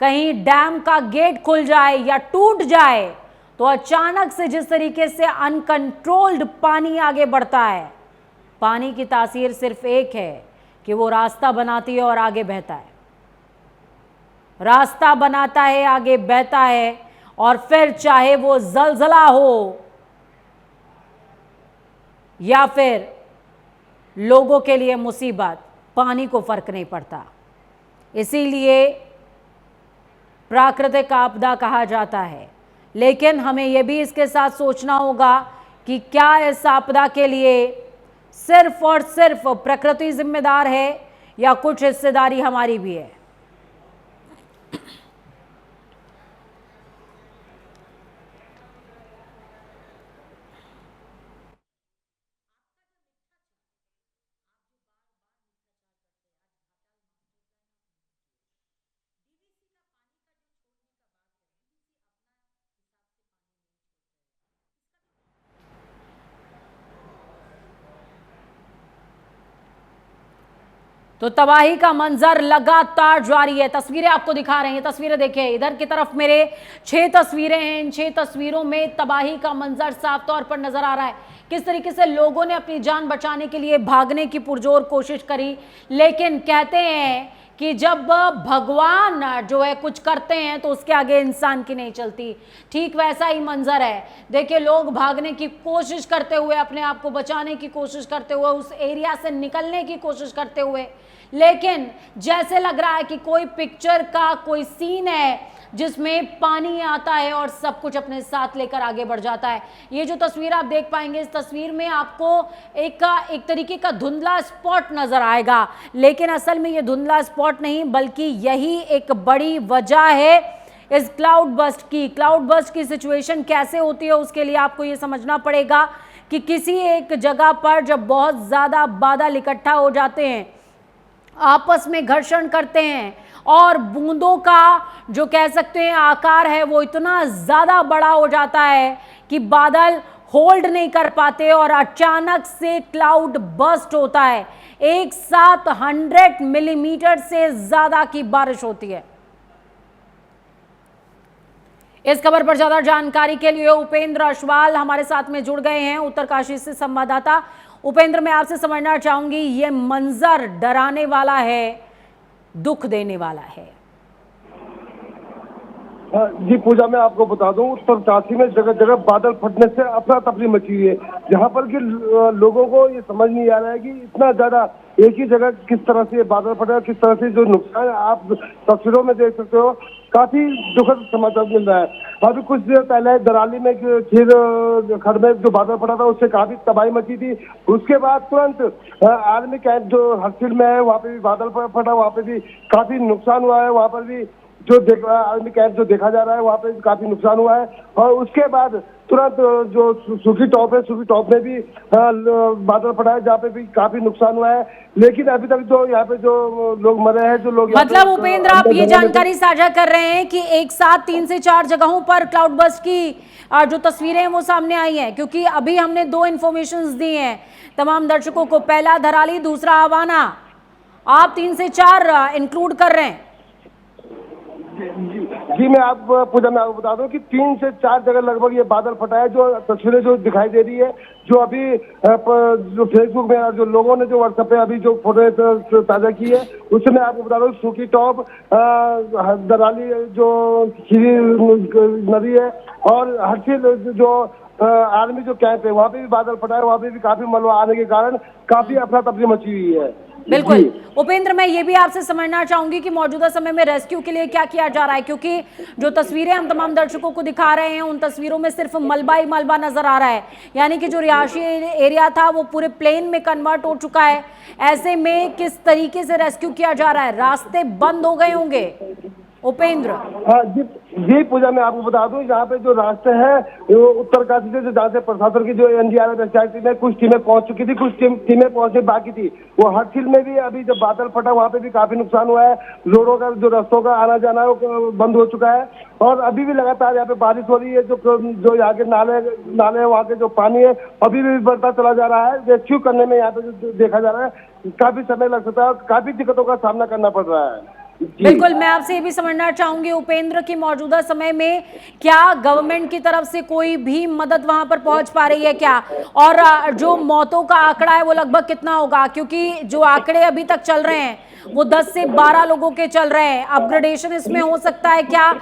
कहीं डैम का गेट खुल जाए या टूट जाए तो अचानक से जिस तरीके से अनकंट्रोल्ड पानी आगे बढ़ता है। पानी की तासीर सिर्फ एक है कि वो रास्ता बनाती है और आगे बहता है, रास्ता बनाता है, आगे बहता है, और फिर चाहे वो जलजला हो या फिर लोगों के लिए मुसीबत, पानी को फर्क नहीं पड़ता। इसीलिए प्राकृतिक आपदा कहा जाता है। लेकिन हमें यह भी इसके साथ सोचना होगा कि क्या इस आपदा के लिए सिर्फ और सिर्फ प्रकृति जिम्मेदार है या कुछ हिस्सेदारी हमारी भी है। तो तबाही का मंजर लगातार जारी है। तस्वीरें आपको दिखा रहे हैं, तस्वीरें देखिए, इधर की तरफ मेरे 6 तस्वीरें हैं। इन 6 तस्वीरों में तबाही का मंजर साफ तौर पर नजर आ रहा है। किस तरीके से लोगों ने अपनी जान बचाने के लिए भागने की पुरजोर कोशिश करी, लेकिन कहते हैं कि जब भगवान जो है कुछ करते हैं तो उसके आगे इंसान की नहीं चलती। ठीक वैसा ही मंजर है। देखिए, लोग भागने की कोशिश करते हुए, अपने आप को बचाने की कोशिश करते हुए, उस एरिया से निकलने की कोशिश करते हुए, लेकिन जैसे लग रहा है कि कोई पिक्चर का कोई सीन है जिसमें पानी आता है और सब कुछ अपने साथ लेकर आगे बढ़ जाता है। ये जो तस्वीर आप देख पाएंगे, इस तस्वीर में आपको एक तरीके का धुंधला स्पॉट नजर आएगा, लेकिन असल में ये धुंधला स्पॉट नहीं, बल्कि यही एक बड़ी वजह है इस क्लाउड बर्स्ट की। क्लाउड बर्स्ट की सिचुएशन कैसे होती है उसके लिए आपको ये समझना पड़ेगा कि किसी एक जगह पर जब बहुत ज्यादा बादल इकट्ठा हो जाते हैं, आपस में घर्षण करते हैं और बूंदों का जो कह सकते हैं आकार है वो इतना ज्यादा बड़ा हो जाता है कि बादल होल्ड नहीं कर पाते और अचानक से क्लाउड बर्स्ट होता है। एक साथ 100 मिलीमीटर से ज्यादा की बारिश होती है। इस खबर पर ज्यादा जानकारी के लिए उपेंद्र अशवाल हमारे साथ में जुड़ गए हैं, उत्तरकाशी से संवाददाता। उपेंद्र, मैं आपसे समझना चाहूंगी, ये मंजर डराने वाला है, दुख देने वाला है। जी पूजा, मैं आपको बता दूं, उत्तरकाशी में जगह जगह बादल फटने से अफरा तफरी मची हुई है, जहां पर कि लोगों को ये समझ नहीं आ रहा है कि इतना ज्यादा एक ही जगह किस तरह से बादल फटे, किस तरह से जो नुकसान आप तस्वीरों में देख सकते हो। काफी दुखद समाचार मिल रहा है। अभी कुछ देर पहले दराली में खीर खड़ में जो बादल फटा था उससे काफी तबाही मची थी। उसके बाद तुरंत आर्मी कैंप जो हरसिल में है वहाँ पे भी बादल फटा, वहाँ पे भी काफी नुकसान हुआ है। वहाँ पर भी जो आर्मी कैंप जो देखा जा रहा है वहाँ पे काफी नुकसान हुआ है। और उसके बाद तुरंत जो सुखी टॉप है, सुखी टॉप में भी बादल फटा है, जहाँ पे भी काफी नुकसान हुआ है। लेकिन अभी तक जो यहाँ पे जो लोग मरे हैं, जो लोग मतलब उपेंद्र, आप ये जानकारी साझा कर रहे हैं कि एक साथ 3 से 4 जगहों पर क्लाउड बर्स्ट की जो तस्वीरें हैं वो सामने आई हैं, क्योंकि अभी हमने 2 इन्फॉर्मेशंस दी हैं तमाम दर्शकों को, पहला धराली, दूसरा आवाना। आप 3 से 4 इंक्लूड कर रहे हैं। जी मैं आप पूजा में आपको बता दूं कि 3 से 4 जगह लगभग ये बादल फटा है। जो तस्वीरें जो दिखाई दे रही है, जो अभी जो फेसबुक में और जो लोगों ने जो व्हाट्सएप पे अभी जो फोटो ताजा की है, उसमें आपको बता दूं सूखी टॉप, दराली जो खीरी नदी है और हरसिल जो आर्मी जो कैंप है वहाँ पे भी बादल फटा है। वहाँ पे भी काफी मलबा आने के कारण काफी अफरा तफरी मची हुई है। बिल्कुल उपेंद्र, मैं ये भी आपसे समझना चाहूंगी कि मौजूदा समय में रेस्क्यू के लिए क्या किया जा रहा है, क्योंकि जो तस्वीरें हम तमाम दर्शकों को दिखा रहे हैं उन तस्वीरों में सिर्फ मलबा ही मलबा नजर आ रहा है, यानी कि जो रिहायशी एरिया था वो पूरे प्लेन में कन्वर्ट हो चुका है। ऐसे में किस तरीके से रेस्क्यू किया जा रहा है? रास्ते बंद हो गए होंगे उपेंद्र? हाँ जी पूजा मैं आपको बता दूं, यहाँ पे जो रास्ते हैं वो उत्तरकाशी से जहाँ से प्रशासन की जो एनडीआरएफ टीमें कुछ टीमें पहुंच चुकी थी, कुछ टीमें पहुंचने बाकी थी। वो हरसिल में भी अभी जब बादल फटा वहाँ पे भी काफी नुकसान हुआ है। रोडों का जो रास्तों का आना जाना वो बंद हो चुका है और अभी भी लगातार यहाँ पे बारिश हो रही है। जो यहाँ के नाले वहाँ के जो पानी है अभी भी बढ़ता चला जा रहा है। रेस्क्यू करने में यहाँ पे जो देखा जा रहा है काफी समय लग सकता है और काफी दिक्कतों का सामना करना पड़ रहा है। बिल्कुल, मैं आपसे ये भी समझना चाहूंगी उपेंद्र की मौजूदा समय में क्या गवर्नमेंट की तरफ से कोई भी मदद वहां पर पहुंच पा रही है क्या, और जो मौतों का आंकड़ा है वो लगभग कितना होगा? क्योंकि जो आंकड़े अभी तक चल रहे हैं वो 10 से 12 लोगों के चल रहे हैं। अपग्रेडेशन इसमें हो सकता है क्या?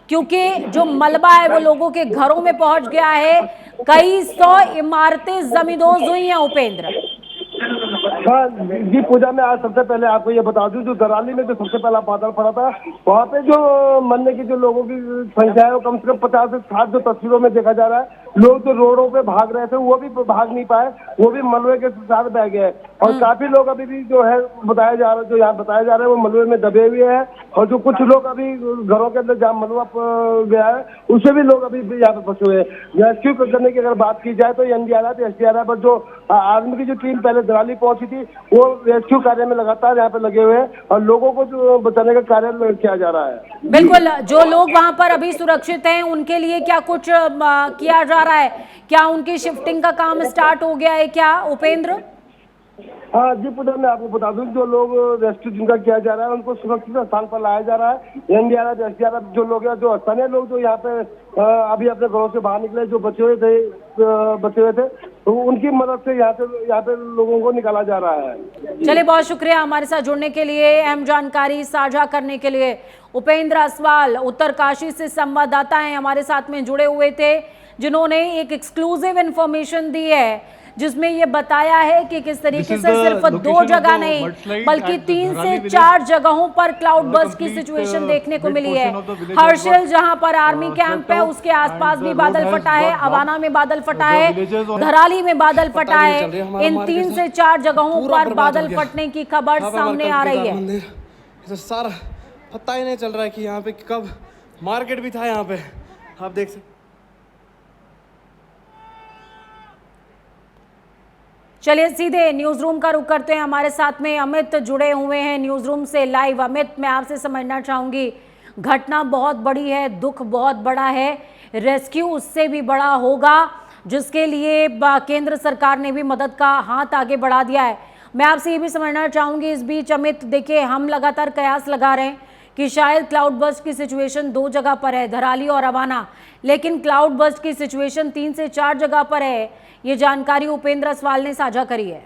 क्योंकि जो मलबा है वो लोगों के घरों में पहुंच गया है, कई 100 इमारतें जमींदोज हुई हैं उपेंद्र। हाँ जी पूजा में आज सबसे पहले आपको ये बता दूं, जो दराली में जो सबसे पहला बादल पड़ा था वहाँ पे जो मरने की जो लोगों की संख्या है वो कम से कम 50 से 60 जो तस्वीरों में देखा जा रहा है। लोग जो रोडों पे भाग रहे थे वो भी भाग नहीं पाए, वो भी मलबे के साथ बह गए और काफी लोग अभी भी जो है बताया जा रहा है, जो यहाँ बताया जा रहा है वो मलबे में दबे हुए हैं और जो कुछ लोग अभी घरों के अंदर जहाँ मलबा गया है उससे भी लोग अभी यहाँ पे फंसे हुए हैं। रेस्क्यू करने की अगर बात की जाए तो एनडीआरएफ एसडीआरएफ और जो आर्मी की जो टीम पहले दराली पहुंची थी वो रेस्क्यू कार्य में लगातार यहाँ पे लगे हुए हैं और लोगों को जो बचाने का कार्य किया जा रहा है। बिल्कुल, जो लोग वहां पर अभी सुरक्षित हैं उनके लिए क्या कुछ किया जा रहा है? क्या उनकी शिफ्टिंग का काम स्टार्ट हो गया है क्या उपेंद्र? हाँ जी पूजा मैं आपको बता दूं, जो लोग रेस्क्यू जिनका किया जा रहा है उनको सुरक्षित स्थान पर लाया जा रहा है। एनडीआरएफ एसडीआरएफ जो लोग हैं, जो स्थानीय लोग जो यहाँ पे अभी अपने घरों से बाहर निकले, जो बचे हुए थे तो उनकी मदद से यहाँ पे लोगों को निकाला जा रहा है। चलिए, बहुत शुक्रिया हमारे साथ जुड़ने के लिए, अहम जानकारी साझा करने के लिए। उपेंद्र असवाल उत्तरकाशी से संवाददाता हैं, हमारे साथ में जुड़े हुए थे, जिन्होंने एक एक्सक्लूसिव इंफॉर्मेशन दी है जिसमें ये बताया है कि किस तरीके से सिर्फ 2 जगह नहीं बल्कि 3 से 4 जगहों पर क्लाउड बर्स्ट की सिचुएशन देखने को मिली है। हर्षिल जहां पर आर्मी कैंप है उसके आसपास भी बादल फटा है, अवाना में बादल फटा है, धराली में बादल फटा है। इन 3 से 4 जगहों पर बादल फटने की खबर सामने आ रही है। तो सारा पता ही नहीं चल रहा है कि यहाँ पे कब मार्केट भी था। यहाँ पे आप देख सकते। चलिए सीधे न्यूज रूम का रुख करते हैं। हमारे साथ में अमित जुड़े हुए हैं न्यूज रूम से लाइव। अमित, मैं आपसे समझना चाहूंगी, घटना बहुत बड़ी है, दुख बहुत बड़ा है, रेस्क्यू उससे भी बड़ा होगा जिसके लिए केंद्र सरकार ने भी मदद का हाथ आगे बढ़ा दिया है। मैं आपसे ये भी समझना चाहूंगी इस बीच अमित, देखिए हम लगातार कयास लगा रहे हैं कि शायद क्लाउड बर्स्ट की सिचुएशन 2 जगह पर है, धराली और अवाना, लेकिन क्लाउड बर्स्ट की सिचुएशन 3 से 4 जगह पर है। ये जानकारी उपेंद्र असवाल ने साझा करी है।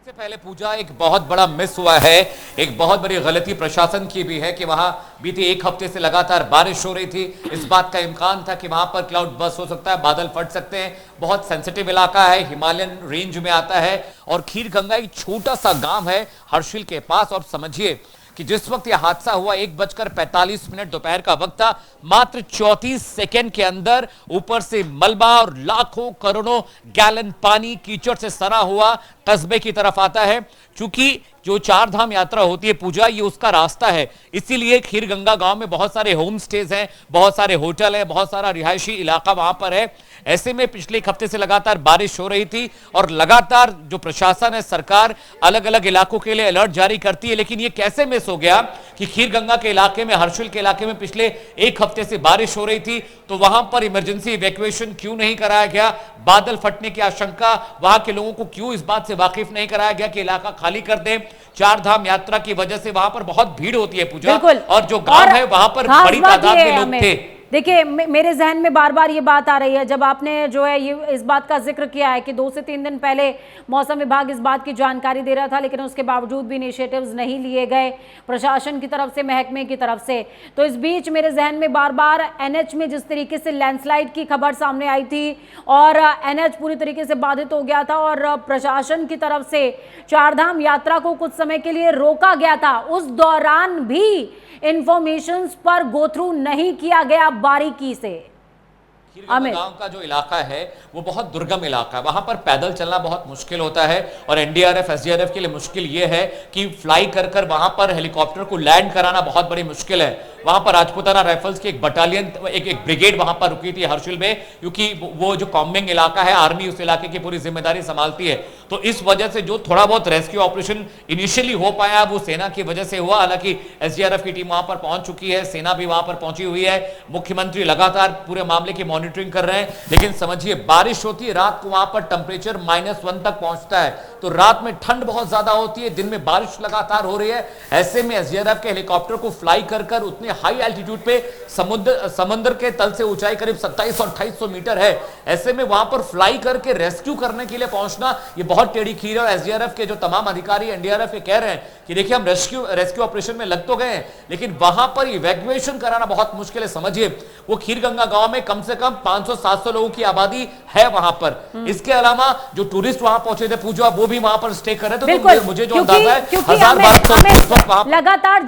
से पहले पूजा एक बहुत बड़ा मिस हुआ है, एक बहुत बड़ी गलती प्रशासन की भी है कि वहां बीते 1 हफ्ते से लगातार बारिश हो रही थी। इस बात का इम्कान था कि वहां पर क्लाउड बर्स्ट हो सकता है, बादल फट सकते हैं। बहुत सेंसिटिव इलाका है, हिमालयन रेंज में आता है और खीर गंगा एक छोटा सा गांव है हर्षिल के पास। और समझिए कि जिस वक्त यह हादसा हुआ 1:45 दोपहर का वक्त था, मात्र 34 सेकेंड के अंदर ऊपर से मलबा और लाखों करोड़ों गैलन पानी कीचड़ से सना हुआ कस्बे की तरफ आता है। चूंकि जो 4 धाम यात्रा होती है पूजा, ये उसका रास्ता है, इसीलिए खीर गंगा गांव में बहुत सारे होम स्टेज हैं, बहुत सारे होटल हैं, बहुत सारा रिहायशी इलाका वहां पर है। ऐसे में पिछले 1 हफ्ते से लगातार बारिश हो रही थी और लगातार जो प्रशासन है, सरकार अलग अलग इलाकों के लिए अलर्ट जारी करती है। लेकिन ये कैसे मिस हो गया कि खीर गंगा के इलाके में, हर्षिल के इलाके में पिछले 1 हफ्ते से बारिश हो रही थी, तो वहां पर इमरजेंसी इवैक्यूएशन क्यों नहीं कराया गया? बादल फटने की आशंका, वहां के लोगों को क्यों इस बात से वाकिफ नहीं कराया गया कि इलाका खाली कर दें? चार धाम यात्रा की वजह से वहां पर बहुत भीड़ होती है पूजा, बिल्कुल। और जो गांव है वहां पर खास बड़ी बात तादाद ये में है लोग हमें, थे। देखिए मेरे जहन में बार बार ये बात आ रही है, जब आपने जो है ये इस बात का जिक्र किया है कि 2 से 3 दिन पहले मौसम विभाग इस बात की जानकारी दे रहा था, लेकिन उसके बावजूद भी इनिशिएटिव्स नहीं लिए गए प्रशासन की तरफ से, महकमे की तरफ से। तो इस बीच मेरे जहन में बार बार एनएच में जिस तरीके से लैंडस्लाइड की खबर सामने आई थी और एनएच पूरी तरीके से बाधित हो गया था और प्रशासन की तरफ से चारधाम यात्रा को कुछ समय के लिए रोका गया था, उस दौरान भी इंफॉर्मेशंस पर गो थ्रू नहीं किया गया बारीकी से। गांव का जो इलाका है वो बहुत दुर्गम इलाका है, वहां पर पैदल चलना बहुत मुश्किल होता है और एनडीआरएफ एसडीआरएफ के लिए मुश्किल ये है कि फ्लाई कर कर वहां पर हेलीकॉप्टर को लैंड कराना बहुत बड़ी मुश्किल है। वहां पर राजपूताना राइफल्स की एक बटालियन, एक ब्रिगेड वहां पर रुकी थी हर्षिल में, क्योंकि वो जो कॉम्बिंग इलाका है, आर्मी उस इलाके की पूरी जिम्मेदारी संभालती है। तो इस वजह से जो थोड़ा बहुत रेस्क्यू ऑपरेशन इनिशियली हो पाया वो सेना की वजह से हुआ। हालांकि एसडीआरएफ की टीम वहां पर पहुंच चुकी है, सेना भी वहां पर पहुंची हुई है, मुख्यमंत्री लगातार पूरे मामले की मॉनिटरिंग कर रहे हैं। लेकिन समझिए बारिश होती है, रात को वहां पर टेंपरेचर -1 तक पहुंचता है, तो रात में ठंड बहुत ज्यादा होती है, दिन में बारिश लगातार हो रही है। ऐसे में एसडीआरएफ के हेलीकॉप्टर को फ्लाई कर कर उतने हाई एल्टीट्यूड पे समुद्र के तल से ऊंचाई करीब 2700-2800 मीटर है, ऐसे में वहां पर फ्लाई करके रेस्क्यू करने के लिए पहुंचना ये बहुत टेढ़ी खीर है। और एसडीआरएफ के जो तमाम अधिकारी एनडीआरएफ के कह रहे हैं कि देखिए हम रेस्क्यू ऑपरेशन में लग तो गए हैं, लेकिन वहां पर इवैक्यूएशन कराना बहुत मुश्किल है। समझिए वो खीरगंगा गांव में कम से कम 500-700 लोगों की आबादी है वहां पर। इसके अलावा जो टूरिस्ट वहां पहुंचे थे पूजा, वो भी वहां पर स्टे कर रहे थे। तो मुझे जो अंदाजा है 1000-1200 लगातार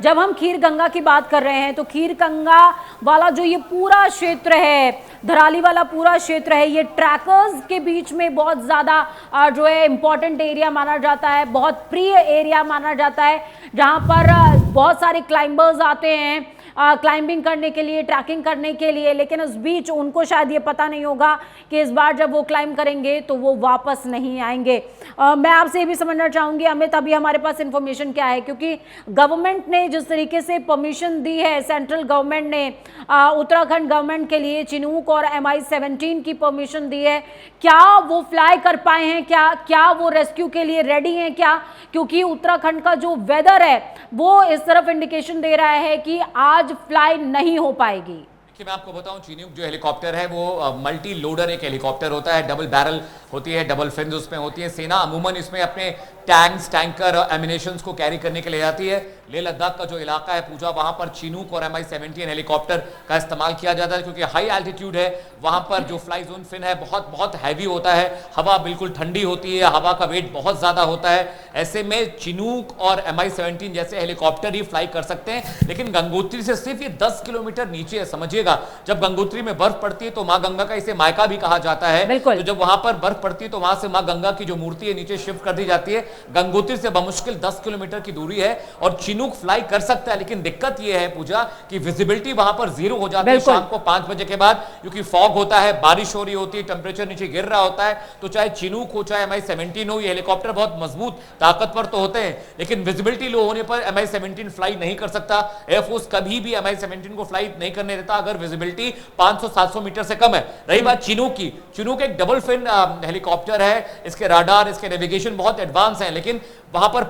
जब हम खीर गंगा की बात कर रहे हैं तो खीर गंगा वाला जो ये पूरा क्षेत्र है, धराली वाला पूरा क्षेत्र है, ये ट्रैकर्स के बीच में बहुत ज्यादा जो है इंपॉर्टेंट एरिया माना जाता है, बहुत प्रिय एरिया माना जाता है, जहां पर बहुत सारे क्लाइंबर्स आते हैं क्लाइंबिंग करने के लिए, ट्रैकिंग करने के लिए। लेकिन उस बीच उनको शायद ये पता नहीं होगा कि इस बार जब वो क्लाइंब करेंगे तो वो वापस नहीं आएंगे। मैं आपसे ये भी समझना चाहूँगी अमित, अभी हमारे पास इन्फॉर्मेशन क्या है, क्योंकि गवर्नमेंट ने जिस तरीके से परमिशन दी है, सेंट्रल गवर्नमेंट ने उत्तराखंड गवर्नमेंट के लिए चिनूक और MI-17 की परमिशन दी है, क्या वो फ्लाई कर पाए हैं, क्या वो रेस्क्यू के लिए रेडी हैं क्या? क्योंकि उत्तराखंड का जो वेदर है वो इस तरफ इंडिकेशन दे रहा है कि आज फ्लाई नहीं हो पाएगी। मैं आपको बताऊं, चिनूक जो हेलीकॉप्टर है वो मल्टी लोडर एक हेलीकॉप्टर होता है, डबल बैरल होती है, डबल फिन्स उसमें होती है। सेना अमूमन इसमें अपने टैंक्स, टैंकर और एमिनेशंस को कैरी करने के लिए आती है। लेह लद्दाख का जो इलाका है पूजा, वहां पर चिनूक और MI-17 हेलीकॉप्टर का इस्तेमाल किया जाता है, क्योंकि हाई एल्टीट्यूड है वहां पर। जो फ्लाई जोन फिन है बहुत हैवी होता है, हवा बिल्कुल ठंडी होती है, हवा का वेट बहुत ज्यादा होता है। ऐसे में चिनूक और MI-17 जैसे हेलीकॉप्टर ही फ्लाई कर सकते हैं, लेकिन गंगोत्री से सिर्फ ये 10 किलोमीटर नीचे है। समझिएगा जब गंगोत्री में बर्फ पड़ती है तो माँ गंगा का इसे मायका भी कहा जाता है, तो जब वहां पर बर्फ पड़ती है तो वहां से माँ गंगा की जो मूर्ति है नीचे शिफ्ट कर दी जाती है। गंगोत्री से बमुश्किल 10 किलोमीटर की दूरी है और चिनूक फ्लाई कर सकता है, लेकिन दिक्कत यह है पूजा कि विजिबिलिटी वहां पर 0 हो जाती है शाम को 5 बजे के बाद, क्योंकि फॉग होता है, बारिश हो रही होती है, टेम्परेचर नीचे गिर रहा होता है। तो चाहे चिनूक हो चाहे MI-17 हो, ये हेलीकॉप्टर बहुत मजबूत ताकतवर तो होते हैं, लेकिन विजिबिलिटी लो होने पर MI-17 फ्लाई नहीं कर सकता। एयरफोर्स कभी भी MI-17 को फ्लाई नहीं करने देता अगर विजिबिलिटी 500-700 मीटर से कम है। रही बात चिनूक की, चिनूक एक डबल फिन हेलीकॉप्टर है, इसके राडार, इसके नेविगेशन बहुत एडवांस हैं, लेकिन वहां पर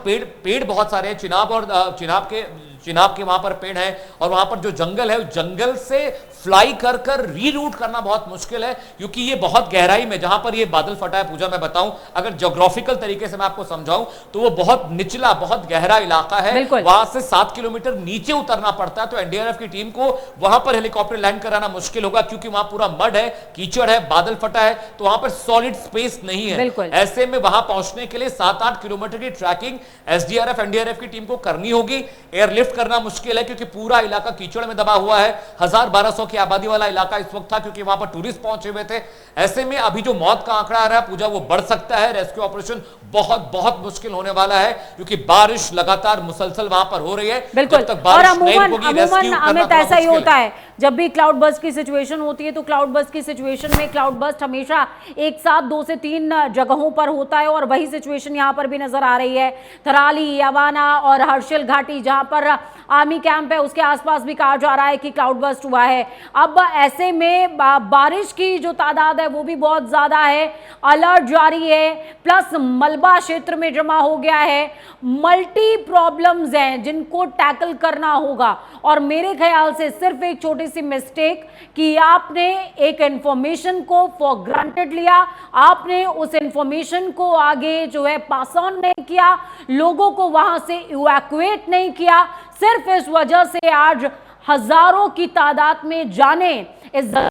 पेड़ बहुत सारे हैं, चिनाब के वहां पर पेड़ है, और वहां पर जो जंगल है उस जंगल से फ्लाई कर कर रीरूट करना बहुत मुश्किल है, क्योंकि ये बहुत गहराई में, जहां पर ये बादल फटा है पूजा, मैं बताऊं अगर ज्योग्राफिकल तरीके से मैं आपको समझाऊं तो वो बहुत निचला, बहुत गहरा इलाका है, वहां से 7 किलोमीटर नीचे उतरना पड़ता है। तो एनडीआरएफ की टीम को वहां पर हेलीकॉप्टर लैंड कराना मुश्किल होगा, क्योंकि वहां पूरा मड है, कीचड़ है, बादल फटा है, तो वहां पर सॉलिड स्पेस नहीं है। ऐसे में वहां पहुंचने के लिए 7-8 किलोमीटर की ट्रैकिंग एसडीआरएफ एनडीआरएफ की टीम को करनी होगी। एयरलिफ्ट करना मुश्किल है, क्योंकि पूरा इलाका कीचड़ में दबा हुआ है। 1000-1200 की आबादी वाला इलाका इस वक्त था, क्योंकि वहां पर टूरिस्ट पहुंचे हुए थे। ऐसे में अभी जो मौत का आंकड़ा आ रहा है पूजा, वो बढ़ सकता है। रेस्क्यू ऑपरेशन बहुत मुश्किल होने वाला है, क्योंकि बारिश लगातार मुसलसल वहां पर हो रही है। बिल्कुल, और अमूमन अमित ऐसा ही होता है, जब भी क्लाउड बर्स्ट की सिचुएशन होती है तो क्लाउड बर्स्ट की सिचुएशन में क्लाउड बर्स्ट हमेशा एक साथ 2 से 3 जगहों पर होता है, और वही सिचुएशन यहां पर भी नजर आ रही है। थराली, अवाना और हर्षिल घाटी, जहां पर आर्मी कैंप है उसके आसपास भी कहा जा रहा है कि क्लाउड बस्ट हुआ है। अब ऐसे में बारिश की जो तादाद है वो भी बहुत ज्यादा है, अलर्ट जारी है, प्लस मलबा क्षेत्र में जमा हो गया है, मल्टी प्रॉब्लम्स हैं जिनको टैकल करना होगा। और मेरे ख्याल से सिर्फ एक छोटी सी मिस्टेक कि आपने एक इंफॉर्मेशन को फॉर ग्रांटेड लिया, आपने उस इंफॉर्मेशन को आगे जो है पास ऑन नहीं किया, लोगों को वहां से इवैक्यूएट नहीं किया। सिर्फ इस वजह से आज हजारों की तादाद में जाने इस जगह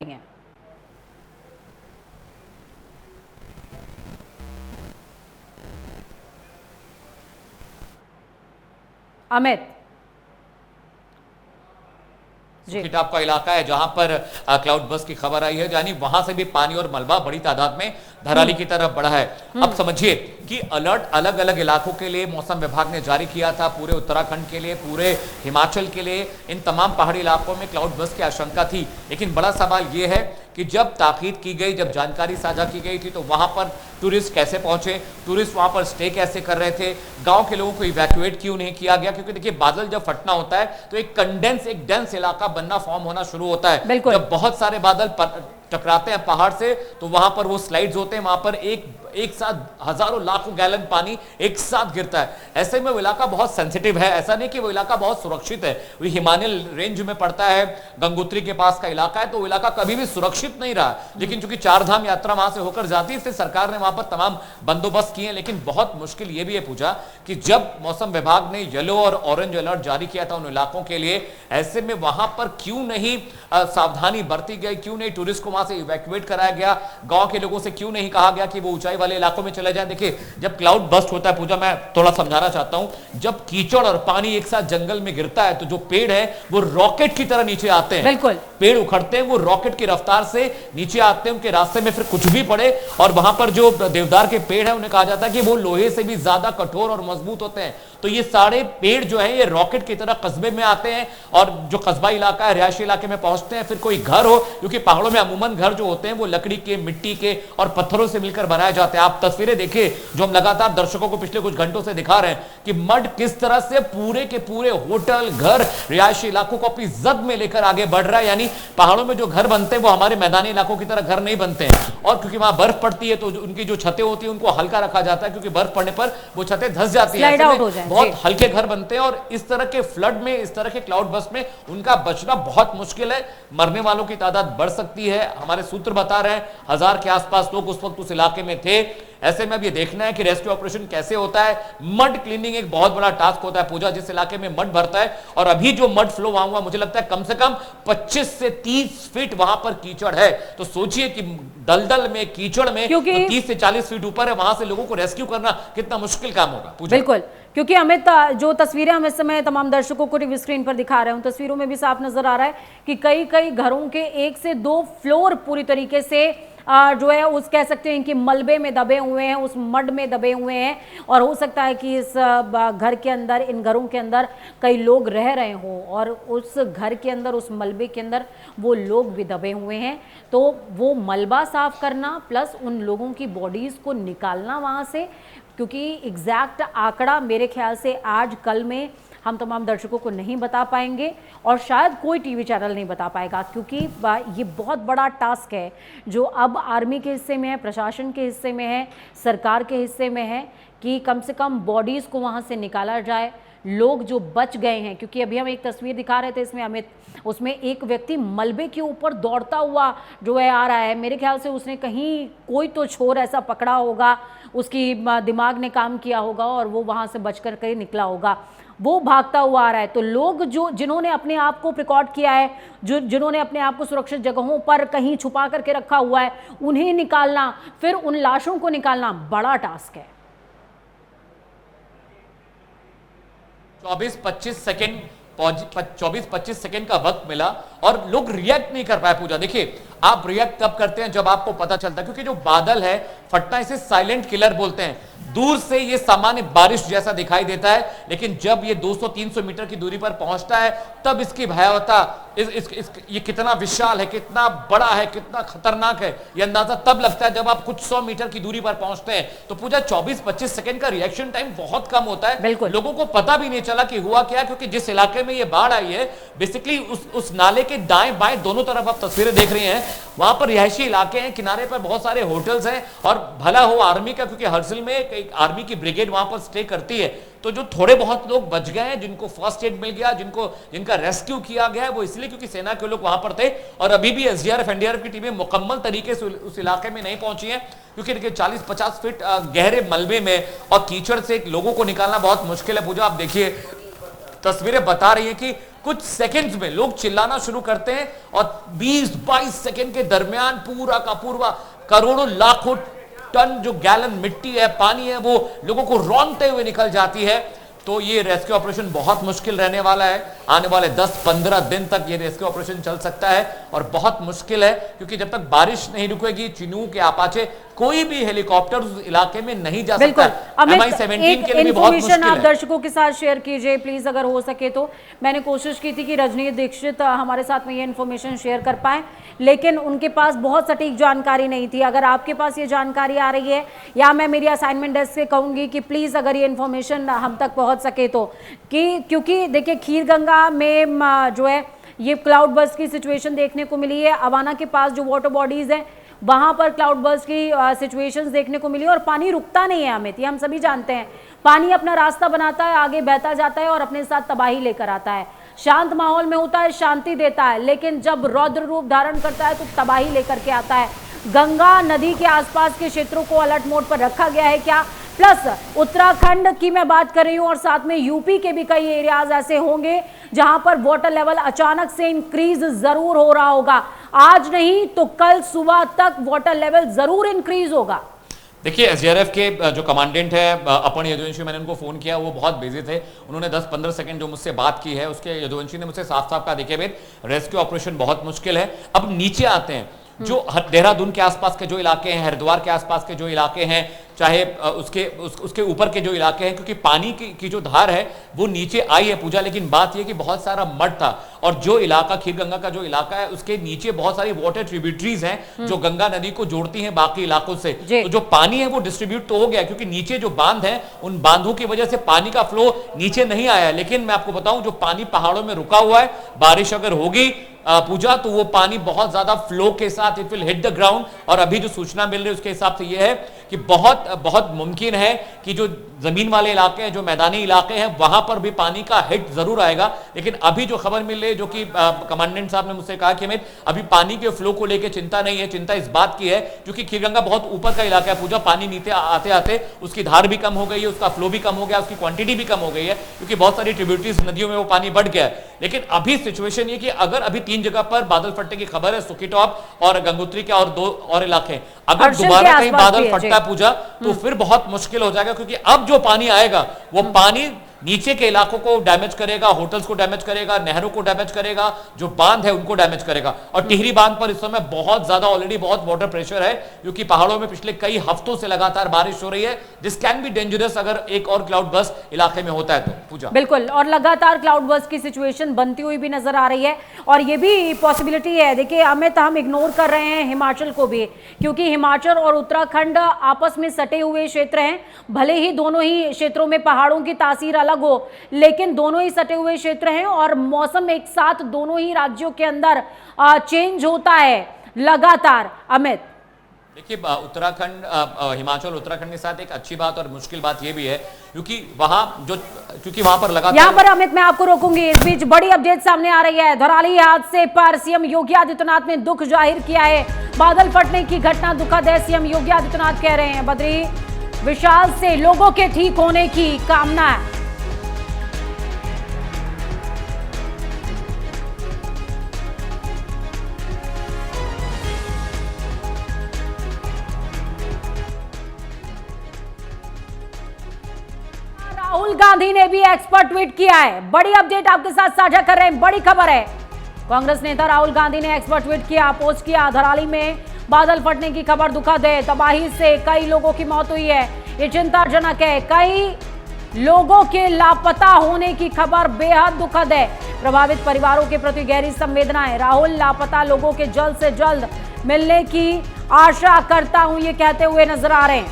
हैं। अमित किटाप का इलाका है जहां पर क्लाउड बस्ट की खबर आई है, यानी वहां से भी पानी और मलबा बड़ी तादाद में धराली की तरफ बढ़ा है। अब समझिए कि अलर्ट अलग अलग इलाकों के लिए मौसम विभाग ने जारी किया था, पूरे उत्तराखंड के लिए, पूरे हिमाचल के लिए, इन तमाम पहाड़ी इलाकों में क्लाउड बस्ट की आशंका थी। लेकिन बड़ा सवाल यह है कि जब ताकीद की गई, जब जानकारी साझा की गई थी, तो वहां पर टूरिस्ट कैसे पहुंचे, टूरिस्ट वहां पर स्टे कैसे कर रहे थे, गांव के लोगों को इवैक्यूएट क्यों नहीं किया गया? क्योंकि देखिए बादल जब फटना होता है तो एक कंडेंस, एक डेंस इलाका बनना, फॉर्म होना शुरू होता है। जब बहुत सारे बादल टकराते हैं पहाड़ से तो वहां पर वो स्लाइड्स होते हैं, वहां पर एक साथ हजारों लाखों गैलन पानी एक साथ गिरता है। ऐसे में वो इलाका बहुत सेंसिटिव है, ऐसा नहीं कि वो इलाका बहुत सुरक्षित है। वो हिमालय रेंज में पड़ता है, गंगोत्री के पास का इलाका है, तो वो इलाका कभी भी सुरक्षित नहीं रहा। लेकिन चूंकि चार धाम यात्रा वहां से होकर जाती है, इसलिए सरकार ने वहां पर तमाम बंदोबस्त किए। लेकिन बहुत मुश्किल ये भी है पूजा कि जब मौसम विभाग ने येलो और ऑरेंज अलर्ट जारी किया था उन इलाकों के लिए, ऐसे में वहां पर क्यों नहीं सावधानी बरती गई, क्यों नहीं टूरिस्ट को वहां से इवैक्यूएट कराया गया, गांव के लोगों से क्यों नहीं कहा गया कि वो ऊंचाई वाले इलाकों में चले जाएं? देखिए जब क्लाउड बस्ट होता है पूजा, मैं थोड़ा समझाना चाहता हूं, जब कीचड़ और पानी एक साथ जंगल में गिरता है तो जो पेड़ है वो रॉकेट की तरह नीचे आते हैं। बिल्कुल, पेड़ उखड़ते हैं, वो रॉकेट की रफ्तार से नीचे आते हैं, उनके रास्ते में फिर कुछ भी पड़े। और वहां पर जो देवदार के पेड़ है उन्हें कहा जाता है कि वो लोहे से भी ज्यादा कठोर और मजबूत होते हैं। तो ये सारे पेड़ जो है ये रॉकेट की तरह कस्बे में आते हैं और जो कस्बा इलाका है, रिहायशी इलाके में पहुंचते हैं। फिर कोई घर हो, क्योंकि पहाड़ों में अमूमन घर जो होते हैं वो लकड़ी के, मिट्टी के और पत्थरों से मिलकर बनाए जाते हैं। आप तस्वीरें देखिए जो हम लगातार दर्शकों को पिछले कुछ घंटों से दिखा रहे हैं कि मड किस तरह से पूरे के पूरे होटल, घर, रिहायशी इलाकों को अपनी जद में लेकर आगे बढ़ रहा है। यानी पहाड़ों में जो घर बनते हैं वो हमारे मैदानी इलाकों की तरह घर नहीं बनते हैं, और क्योंकि वहां बर्फ पड़ती है तो उनकी जो छतें होती है उनको हल्का रखा जाता है, क्योंकि बर्फ पड़ने पर वो छतें धंस जाती है, बहुत हल्के घर बनते हैं। और इस तरह के फ्लड में, इस तरह के क्लाउड बस्ट में उनका बचना बहुत मुश्किल है। मरने वालों की तादाद बढ़ सकती है। हमारे सूत्र बता रहे हैं 1000 के आसपास लोग उस वक्त उस इलाके में थे। ऐसे में अब ये देखना है कि रेस्क्यू ऑपरेशन कैसे होता है। मड क्लीनिंग एक बहुत बड़ा टास्क होता है पूजा, जिस इलाके में मड भरता है, और अभी जो मड फ्लो वहां हुआ, मुझे लगता है कम से कम 25 से 30 फीट वहां पर कीचड़ है। तो सोचिए कि दलदल में, कीचड़ में, तो 30 से 40 फीट ऊपर है, वहां से लोगों को रेस्क्यू करना कितना मुश्किल काम होगा पूजा। बिल्कुल, क्योंकि अमित जो तस्वीरें हम इस समय तमाम दर्शकों को टीवी स्क्रीन पर दिखा रहे हैं, तस्वीरों में भी साफ नजर आ रहा है कि कई घरों के 1 से 2 फ्लोर पूरी तरीके से जो है उस कह सकते हैं कि मलबे में दबे हुए हैं, उस मड में दबे हुए हैं। और हो सकता है कि इस घर के अंदर, इन घरों के अंदर कई लोग रह रहे हों और उस घर के अंदर, उस मलबे के अंदर वो लोग भी दबे हुए हैं। तो वो मलबा साफ करना प्लस उन लोगों की बॉडीज़ को निकालना वहाँ से, क्योंकि एग्जैक्ट आंकड़ा मेरे ख्याल से आज कल में हम तमाम दर्शकों को नहीं बता पाएंगे और शायद कोई टीवी चैनल नहीं बता पाएगा, क्योंकि ये बहुत बड़ा टास्क है जो अब आर्मी के हिस्से में है, प्रशासन के हिस्से में है, सरकार के हिस्से में है कि कम से कम बॉडीज़ को वहाँ से निकाला जाए। लोग जो बच गए हैं, क्योंकि अभी हम एक तस्वीर दिखा रहे थे इसमें अमित, उसमें एक व्यक्ति मलबे के ऊपर दौड़ता हुआ जो है आ रहा है। मेरे ख्याल से उसने कहीं कोई तो छोर ऐसा पकड़ा होगा, उसकी दिमाग ने काम किया होगा और वो वहाँ से बच कर के निकला होगा। वो भागता हुआ आ रहा है। तो लोग जो जिन्होंने अपने आप को रिकॉर्ड किया है, जिन्होंने अपने आप को सुरक्षित जगहों पर कहीं छुपा करके रखा हुआ है, उन्हें निकालना, फिर उन लाशों को निकालना बड़ा टास्क है। 24-25 सेकेंड का वक्त मिला और लोग रिएक्ट नहीं कर पाए पूजा। देखिए आप रिएक्ट कब करते हैं? जब आपको पता चलता है, क्योंकि जो बादल है फटना, इसे साइलेंट किलर बोलते हैं। दूर से ये सामान्य बारिश जैसा दिखाई देता है, लेकिन जब ये 200-300 मीटर की दूरी पर पहुंचता है तब इसकी भयावहता, ये कितना विशाल है, कितना बड़ा है, कितना खतरनाक है, ये अंदाजा तब लगता है जब आप कुछ 100 मीटर की दूरी पर पहुंचते हैं। तो पूजा 24-25 सेकंड का रिएक्शन टाइम बहुत कम होता है। लोगों को पता भी नहीं चला कि हुआ क्या, क्योंकि जिस इलाके में ये बाढ़ आई है, बेसिकली उस नाले के दाएं बाएं दोनों तरफ आप तस्वीरें देख रहे हैं, वहां पर रिहायशी इलाके हैं, किनारे पर बहुत सारे होटल्स हैं, और भला हो आर्मी का, क्योंकि हर्सिल में एक आर्मी की ब्रिगेड वहां पर स्टे करती है। तो जो थोड़े बहुत लोग बच गए हैं, जिनको फर्स्ट एड मिल गया, जिनका रेस्क्यू किया गया है, वो इसलिए क्योंकि सेना के लोग वहां पर थे, और अभी भी एसडीआरएफ एनडीआरएफ की टीमें मुकम्मल तरीके से उस इलाके में नहीं पहुंची हैं, क्योंकि देखिए 40-50 फीट गहरे मलबे में और कीचड़ से लोगों को निकालना बहुत मुश्किल है। पूजा आप देखिए, तस्वीरें बता रही है कि कुछ सेकंड्स में लोग चिल्लाना शुरू करते हैं, और 20-22 सेकंड के दरमियान पूरा का पूरा करोड़ों लाखों टन जो गैलन मिट्टी है, पानी है, वो लोगों को रौंदते हुए निकल जाती है। तो ये रेस्क्यू ऑपरेशन बहुत मुश्किल रहने वाला है। आने वाले 10-15 दिन तक ये रेस्क्यू ऑपरेशन चल सकता है, और बहुत मुश्किल है, क्योंकि जब तक बारिश नहीं रुकेगी, चिनूक या अपाचे कोई भी हेलीकॉप्टर उस इलाके में नहीं जा सकता। MI-17 के लिए भी बहुत मुश्किल है। आप दर्शकों के साथ शेयर कीजिए प्लीज, अगर हो सके तो। मैंने कोशिश की थी कि रजनीश दीक्षित हमारे साथ में ये इन्फॉर्मेशन शेयर कर पाए, लेकिन उनके पास बहुत सटीक जानकारी नहीं थी। अगर आपके पास ये जानकारी आ रही है, या मैं मेरी असाइनमेंट डेस्क से कहूंगी कि प्लीज अगर ये इन्फॉर्मेशन हम तक पहुंच सके तो, क्योंकि देखिए खीर गंगा में जो है ये क्लाउड बर्स्ट की सिचुएशन देखने को मिली है। अवाना के पास जो वाटर बॉडीज हैं वहां पर क्लाउड बर्स्ट की सिचुएशंस देखने को मिली, और पानी रुकता नहीं है अमित, ये हम सभी जानते हैं। पानी अपना रास्ता बनाता है, आगे बहता जाता है और अपने साथ तबाही लेकर आता है। शांत माहौल में होता है, शांति देता है, लेकिन जब रौद्र रूप धारण करता है तो तबाही लेकर के आता है। गंगा नदी के आसपास के क्षेत्रों को अलर्ट मोड पर रखा गया है क्या? प्लस उत्तराखंड की मैं बात कर रही हूं, और साथ में यूपी के भी कई एरियाज ऐसे होंगे जहां पर वाटर लेवल अचानक से इंक्रीज जरूर हो रहा होगा। आज नहीं तो कल सुबह तक वाटर लेवल जरूर इंक्रीज होगा। देखिए एसडीआरएफ के जो कमांडेंट है अपन यदुवंशी, मैंने उनको फोन किया, वो बहुत बिजी थे। उन्होंने 10-15 सेकंड जो मुझसे बात की है, उसके यदुवंशी ने मुझसे साफ साफ कहा, देखिए भाई रेस्क्यू ऑपरेशन बहुत मुश्किल है। अब नीचे आते हैं, जो देहरादून के आसपास के जो इलाके हैं, हरिद्वार के आसपास के जो इलाके हैं, चाहे उसके ऊपर के जो इलाके हैं, क्योंकि पानी की जो धार है वो नीचे आई है पूजा, लेकिन बात यह कि बहुत सारा मड था, और जो इलाका खीर गंगा का जो इलाका है उसके नीचे बहुत सारी वाटर ट्रिब्यूटरीज हैं जो गंगा नदी को जोड़ती हैं बाकी इलाकों से। तो जो पानी है वो डिस्ट्रीब्यूट तो हो गया, क्योंकि नीचे जो बांध है उन बांधों की वजह से पानी का फ्लो नीचे नहीं आया। लेकिन मैं आपको बताऊं, जो पानी पहाड़ों में रुका हुआ है, बारिश अगर होगी पूजा तो वो पानी बहुत ज्यादा फ्लो के साथ it will hit the ground. और अभी जो सूचना मिल रही है उसके हिसाब से ये है कि बहुत मुमकिन है कि जो जमीन वाले इलाके हैं, जो मैदानी इलाके हैं, वहां पर भी पानी का हिट जरूर आएगा। लेकिन अभी जो खबर मिल रही है, जो कि कमांडेंट साहब ने मुझसे कहा कि हमें अभी पानी के फ्लो को लेकर चिंता नहीं है, चिंता इस बात की है क्योंकि खीरगंगा बहुत ऊपर का इलाका है पूजा, पानी नीचे आते आते उसकी धार भी कम हो गई है, उसका फ्लो भी कम हो गया, उसकी क्वांटिटी भी कम हो गई है, क्योंकि बहुत सारी ट्रिब्यूटरीज नदियों में वो पानी बढ़ गया है। लेकिन अभी सिचुएशन ये कि अगर अभी 3 जगह पर बादल फटने की खबर है, सुखी टॉप और गंगोत्री के, और 2 और इलाके, अगर दोबारा कहीं बादल फटता है पूजा तो फिर बहुत मुश्किल हो जाएगा, क्योंकि अब जो पानी आएगा वो पानी नीचे के इलाकों को डैमेज करेगा, होटल्स को डैमेज करेगा, नहरों को डैमेज करेगा, जो बांध है उनको डैमेज करेगा। और टिहरी बांध पर इस समय बहुत ज्यादा ऑलरेडी बहुत वाटर प्रेशर है, क्योंकि पहाड़ों में पिछले कई हफ्तों से लगातार बारिश हो रही है। दिस कैन बी डेंजरस अगर एक और क्लाउड बर्स्ट इलाके में होता है तो पूजा। बिल्कुल, और लगातार क्लाउड बर्स्ट की सिचुएशन बनती हुई भी नजर आ रही है, और ये भी पॉसिबिलिटी है। देखिए अमित, हम इग्नोर कर रहे हैं हिमाचल को भी, क्योंकि हिमाचल और उत्तराखंड आपस में सटे हुए क्षेत्र हैं। भले ही दोनों ही क्षेत्रों में पहाड़ों की तासीर अलग हो, लेकिन दोनों ही सटे हुए क्षेत्र हैं, और मौसम एक साथ दोनों ही राज्यों के अंदर चेंज होता है लगातार। अमित देखिए, उत्तराखंड हिमाचल उत्तराखंड के साथ एक अच्छी बात और मुश्किल बात यह भी है क्योंकि वहां पर लगातार, यहां पर अमित मैं आपको रोकूंगी, इस बीच बड़ी अपडेट सामने आ रही है। धराली हादसे पर सीएम योगी आदित्यनाथ ने दुख जाहिर किया है। बादल फटने की घटना दुखद है, सीएम योगी आदित्यनाथ कह रहे हैं। बद्री विशाल से लोगों के ठीक होने की कामना है। राहुल गांधी ने भी एक्सपर्ट ट्वीट किया है। बड़ी अपडेट आपके साथ साझा कर रहे हैं, बड़ी खबर है। कांग्रेस नेता राहुल गांधी ने एक्स पर ट्वीट किया, पोस्ट किया, धराली में बादल फटने की खबर दुखद है, तबाही से कई लोगों की मौत हुई है, ये चिंताजनक है, कई लोगों के लापता होने की खबर बेहद दुखद है, प्रभावित परिवारों के प्रति गहरी संवेदनाएं। राहुल लापता लोगों के जल्द से जल्द मिलने की आशा करता हूं, ये कहते हुए नजर आ रहे हैं।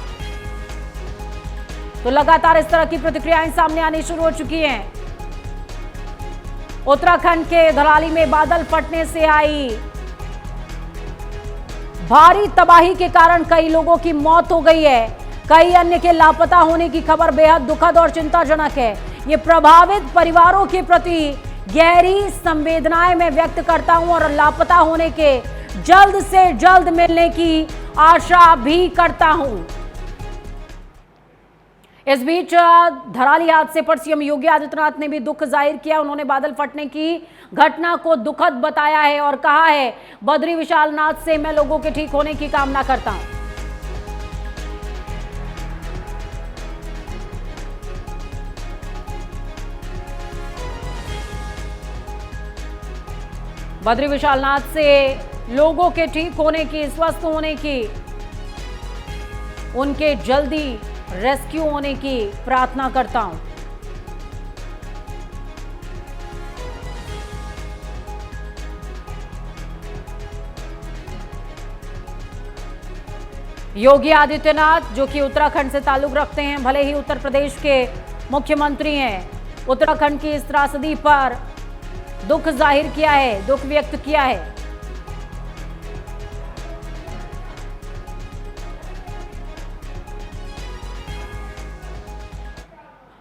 तो लगातार इस तरह की प्रतिक्रियाएं सामने आनी शुरू हो चुकी हैं। उत्तराखंड के धराली में बादल फटने से आई भारी तबाही के कारण कई लोगों की मौत हो गई है, कई अन्य के लापता होने की खबर बेहद दुखद और चिंताजनक है। ये प्रभावित परिवारों के प्रति गहरी संवेदनाएं मैं व्यक्त करता हूं और लापता होने के जल्द से जल्द मिलने की आशा भी करता हूं। इस बीच धराली हादसे पर सीएम योगी आदित्यनाथ ने भी दुख जाहिर किया। उन्होंने बादल फटने की घटना को दुखद बताया है और कहा है, बद्री विशाल नाथ से मैं लोगों के ठीक होने की कामना करता हूं। बद्री विशाल नाथ से लोगों के ठीक होने की, स्वस्थ होने की, उनके जल्दी रेस्क्यू होने की प्रार्थना करता हूं। योगी आदित्यनाथ जो कि उत्तराखंड से ताल्लुक रखते हैं, भले ही उत्तर प्रदेश के मुख्यमंत्री हैं, उत्तराखंड की इस त्रासदी पर दुख जाहिर किया है, दुख व्यक्त किया है।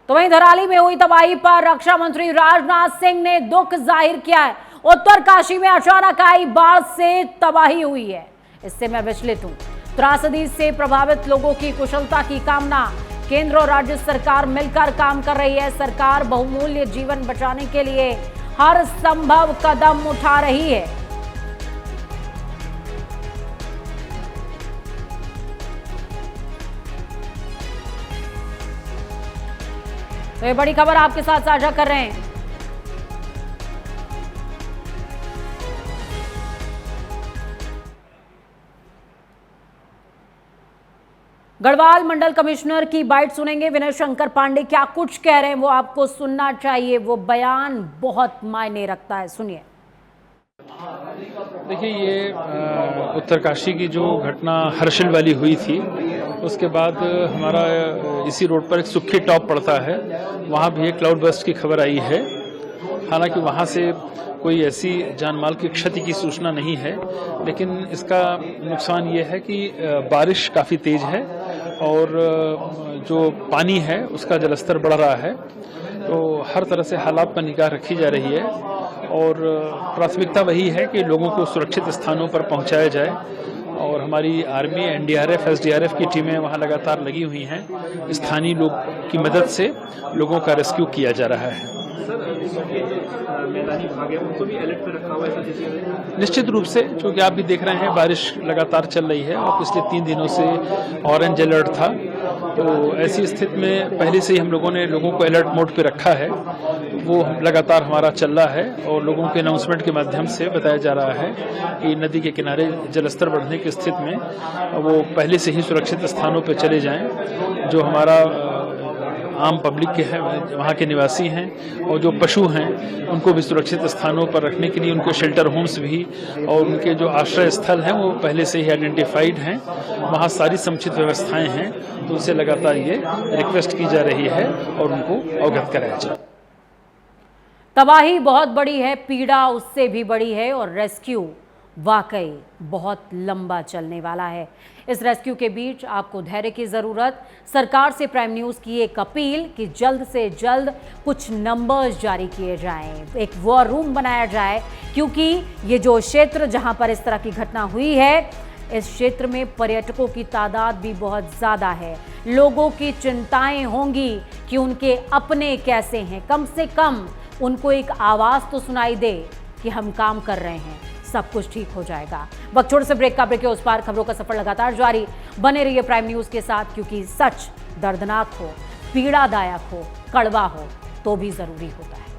तो वहीं धराली में हुई तबाही पर रक्षा मंत्री राजनाथ सिंह ने दुख जाहिर किया है। उत्तरकाशी में अचानक आई बाढ़ से तबाही हुई है, इससे मैं विचलित हूं। त्रासदी से प्रभावित लोगों की कुशलता की कामना। केंद्र और राज्य सरकार मिलकर काम कर रही है। सरकार बहुमूल्य जीवन बचाने के लिए हर संभव कदम उठा रही है। तो ये बड़ी खबर आपके साथ साझा कर रहे हैं। गढ़वाल मंडल कमिश्नर की बाइट सुनेंगे। विनय शंकर पांडे क्या कुछ कह रहे हैं वो आपको सुनना चाहिए, वो बयान बहुत मायने रखता है, सुनिए। देखिए, ये उत्तरकाशी की जो घटना हर्षिल वाली हुई थी, उसके बाद हमारा इसी रोड पर एक सुक्खी टॉप पड़ता है, वहाँ भी एक क्लाउड बर्स्ट की खबर आई है। हालांकि वहाँ से कोई ऐसी जानमाल की क्षति की सूचना नहीं है, लेकिन इसका नुकसान ये है कि बारिश काफ़ी तेज है और जो पानी है उसका जलस्तर बढ़ रहा है। तो हर तरह से हालात पर निगाह रखी जा रही है और प्राथमिकता वही है कि लोगों को सुरक्षित स्थानों पर पहुंचाया जाए और हमारी आर्मी, एनडीआरएफ, एसडीआरएफ की टीमें वहां लगातार लगी हुई हैं। स्थानीय लोग की मदद से लोगों का रेस्क्यू किया जा रहा है। मैदानी भाग है उनको भी अलर्ट पे रखा हुआ है निश्चित रूप से, क्योंकि आप भी देख रहे हैं बारिश लगातार चल रही है और पिछले 3 दिनों से ऑरेंज अलर्ट था। तो ऐसी स्थिति में पहले से ही हम लोगों ने लोगों को अलर्ट मोड पे रखा है, वो लगातार हमारा चल रहा है और लोगों के अनाउंसमेंट के माध्यम से बताया जा रहा है कि नदी के किनारे जलस्तर बढ़ने की स्थिति में वो पहले से ही सुरक्षित स्थानों पर चले जाएं। जो हमारा आम पब्लिक के हैं, वहाँ के निवासी हैं और जो पशु हैं उनको भी सुरक्षित स्थानों पर रखने के लिए उनके शेल्टर होम्स भी और उनके जो आश्रय स्थल हैं वो पहले से ही आइडेंटिफाइड हैं, वहाँ सारी समुचित व्यवस्थाएं हैं। तो उनसे लगातार ये रिक्वेस्ट की जा रही है और उनको अवगत कराया जाए। तबाही बहुत बड़ी है, पीड़ा उससे भी बड़ी है और रेस्क्यू वाकई बहुत लंबा चलने वाला है। इस रेस्क्यू के बीच आपको धैर्य की ज़रूरत। सरकार से प्राइम न्यूज़ की एक अपील कि जल्द से जल्द कुछ नंबर्स जारी किए जाएं, एक वॉर रूम बनाया जाए, क्योंकि ये जो क्षेत्र जहां पर इस तरह की घटना हुई है, इस क्षेत्र में पर्यटकों की तादाद भी बहुत ज़्यादा है। लोगों की चिंताएं होंगी कि उनके अपने कैसे हैं, कम से कम उनको एक आवाज़ तो सुनाई दे कि हम काम कर रहे हैं, सब कुछ ठीक हो जाएगा। वक्त छोटे से ब्रेक का, ब्रेक के उस पार खबरों का सफर लगातार जारी। बने रहिए प्राइम न्यूज़ के साथ, क्योंकि सच दर्दनाक हो, पीड़ादायक हो, कड़वा हो तो भी ज़रूरी होता है।